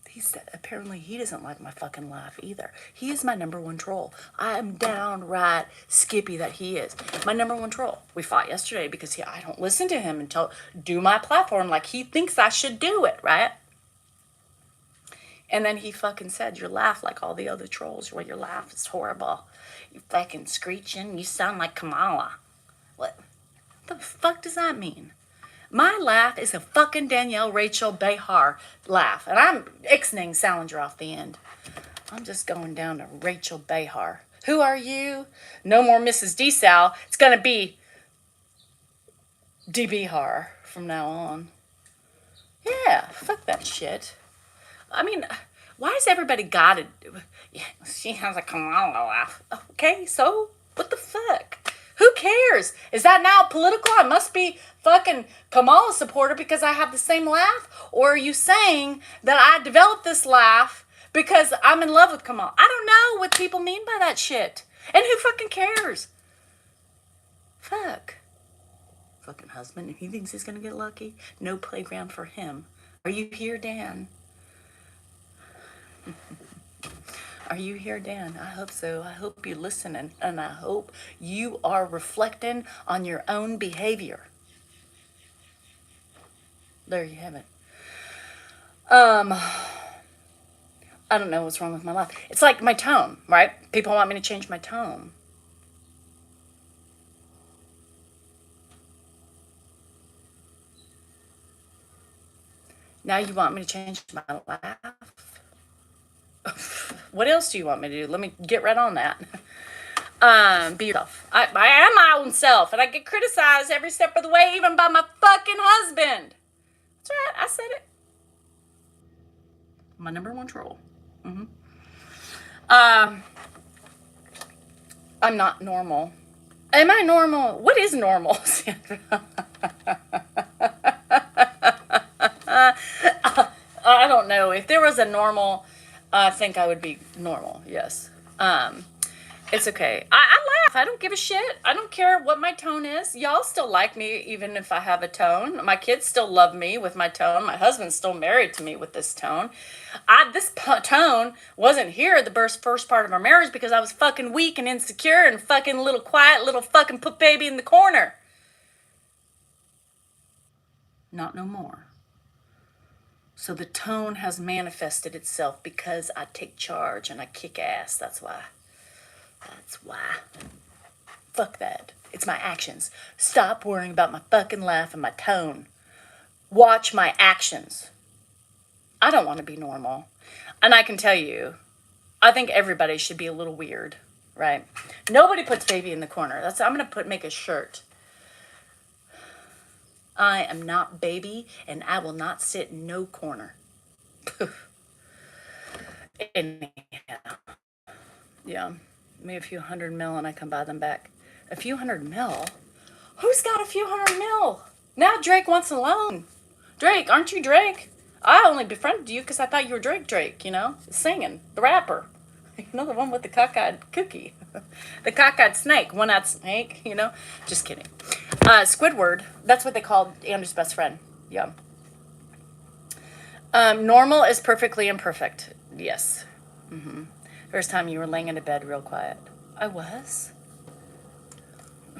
He said apparently he doesn't like my fucking laugh either. He is my number one troll. I am downright skippy that he is. My number one troll. We fought yesterday because I don't listen to him until do my platform like he thinks I should do it, right? And then he fucking said, your laugh like all the other trolls. Well, your laugh is horrible. You fucking screeching. You sound like Kamala. What the fuck does that mean? My laugh is a fucking Danielle Rachel Behar laugh. And I'm ixnaying Salinger off the end. I'm just going down to Rachel Behar. Who are you? No more Mrs. DeSal. It's going to be D. Behar from now on. Yeah, fuck that shit. I mean, why has everybody got to... Yeah, she has a Kamala laugh. Okay, so what the fuck? Who cares? Is that now political? I must be fucking Kamala supporter because I have the same laugh? Or are you saying that I developed this laugh because I'm in love with Kamala? I don't know what people mean by that shit. And who fucking cares? Fuck. Fucking husband, if he thinks he's gonna get lucky, no playground for him. Are you here, Dan? Are you here, Dan? I hope so. I hope you're listening, and I hope you are reflecting on your own behavior. There you have it. I don't know what's wrong with my life. It's like my tone, right? People want me to change my tone. Now you want me to change my laugh? What else do you want me to do? Let me get right on that. Be yourself. I am my own self, and I get criticized every step of the way, even by my fucking husband. That's right, I said it. My number one troll. I'm not normal. Am I normal? What is normal, Sandra? I don't know. If there was a normal, I think I would be normal. Yes. It's okay. I laugh. I don't give a shit. I don't care what my tone is. Y'all still like me even if I have a tone. My kids still love me with my tone. My husband's still married to me with this tone. This tone wasn't here the first part of our marriage because I was fucking weak and insecure and fucking little quiet, little fucking put baby in the corner. Not no more. So the tone has manifested itself because I take charge and I kick ass. That's why. That's why. Fuck that. It's my actions. Stop worrying about my fucking laugh and my tone. Watch my actions. I don't want to be normal. And I can tell you, I think everybody should be a little weird, right? Nobody puts baby in the corner. I'm going to make a shirt. I am not baby, and I will not sit in no corner. Anyhow. Yeah. Maybe a few $100 million and I can buy them back. A few $100 million? Who's got a few $100 million? Now Drake wants a loan. Drake, aren't you Drake? I only befriended you because I thought you were Drake, singing, the rapper. You know, the one with the cockeyed cookie. The cockeyed snake, one-eyed snake, Just kidding. Squidward, that's what they called Andrew's best friend. Yeah. Normal is perfectly imperfect. Yes. First time you were laying in a bed real quiet. I was.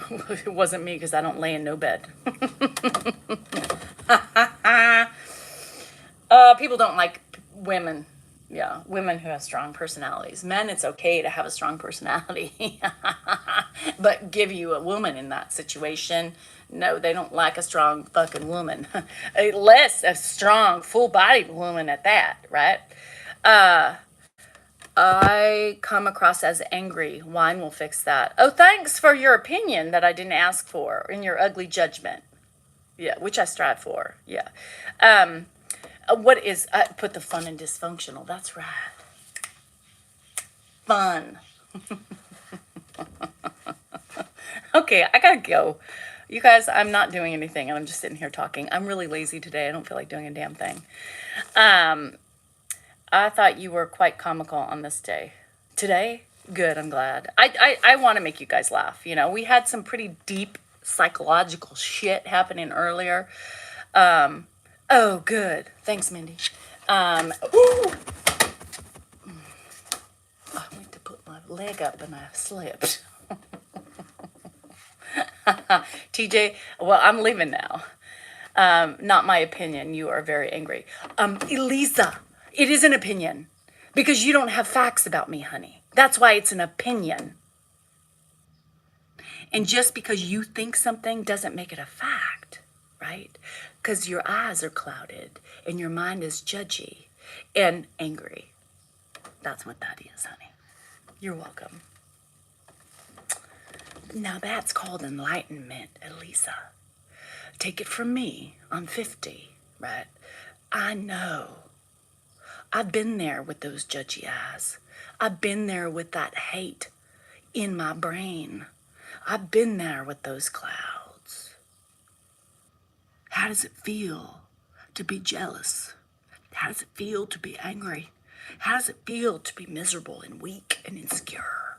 It wasn't me because I don't lay in no bed. People don't like women. Yeah, women who have strong personalities. Men, it's okay to have a strong personality. But give you a woman in that situation, no, they don't like a strong fucking woman. Less a strong, full-bodied woman at that, right? I come across as angry. Wine will fix that. Oh, thanks for your opinion that I didn't ask for in your ugly judgment. Yeah, which I strive for. Yeah. What is, put the fun in dysfunctional. That's right. Fun. Okay, I gotta go. You guys, I'm not doing anything and I'm just sitting here talking. I'm really lazy today. I don't feel like doing a damn thing. I thought you were quite comical on this day. Today? Good, I'm glad. I want to make you guys laugh. We had some pretty deep psychological shit happening earlier. Oh, good. Thanks, Mindy. Ooh. I went to put my leg up and I slipped. TJ, well, I'm leaving now. Not my opinion. You are very angry. Elisa, it is an opinion because you don't have facts about me, honey. That's why it's an opinion. And just because you think something doesn't make it a fact, right? Because your eyes are clouded and your mind is judgy and angry. That's what that is, honey. You're welcome. Now that's called enlightenment, Elisa. Take it from me. I'm 50, right? I know. I've been there with those judgy eyes. I've been there with that hate in my brain. I've been there with those clouds. How does it feel to be jealous? How does it feel to be angry? How does it feel to be miserable and weak and insecure?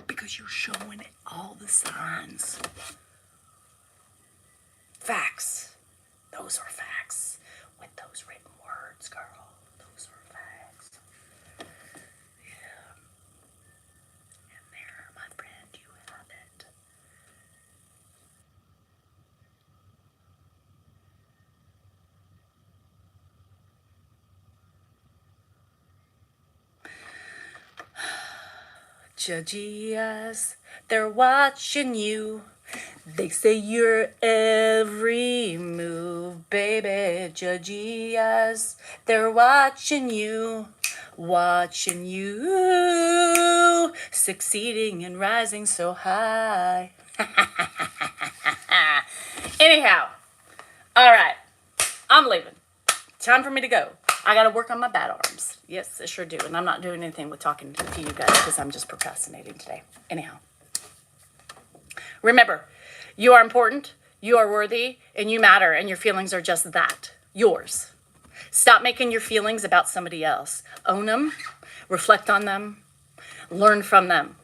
Because you're showing it all the signs. Facts. Those are facts. With those written words, girl. Those are facts. Yeah. And there, my friend, you have it. Judgy eyes, they're watching you. They say your every move, baby. Judgy eyes, they're watching you. watching you succeeding and rising so high. Anyhow, all right, I'm leaving. Time for me to go. I got to work on my bad arms. Yes, I sure do. And I'm not doing anything with talking to you guys because I'm just procrastinating today. Anyhow, remember, you are important, you are worthy, and you matter, and your feelings are just that, yours. Stop making your feelings about somebody else. Own them, reflect on them, learn from them.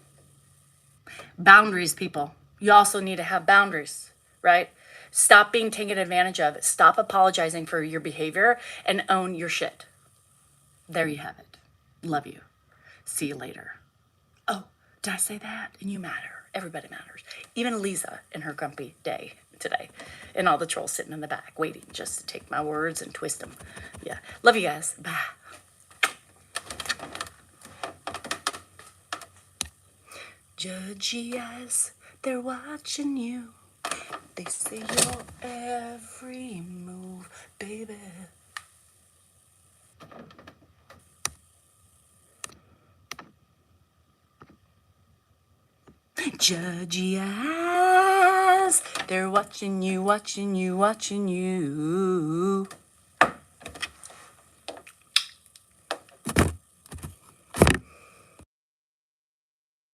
Boundaries, people. You also need to have boundaries, right? Stop being taken advantage of. Stop apologizing for your behavior and own your shit. There you have it. Love you. See you later. Oh, did I say that? And you matter. Everybody matters. Even Lisa in her grumpy day today. And all the trolls sitting in the back waiting just to take my words and twist them. Yeah. Love you guys. Bye. Judgy eyes, they're watching you. They see your every move, baby. Judgy eyes, they're watching you, watching you, watching you.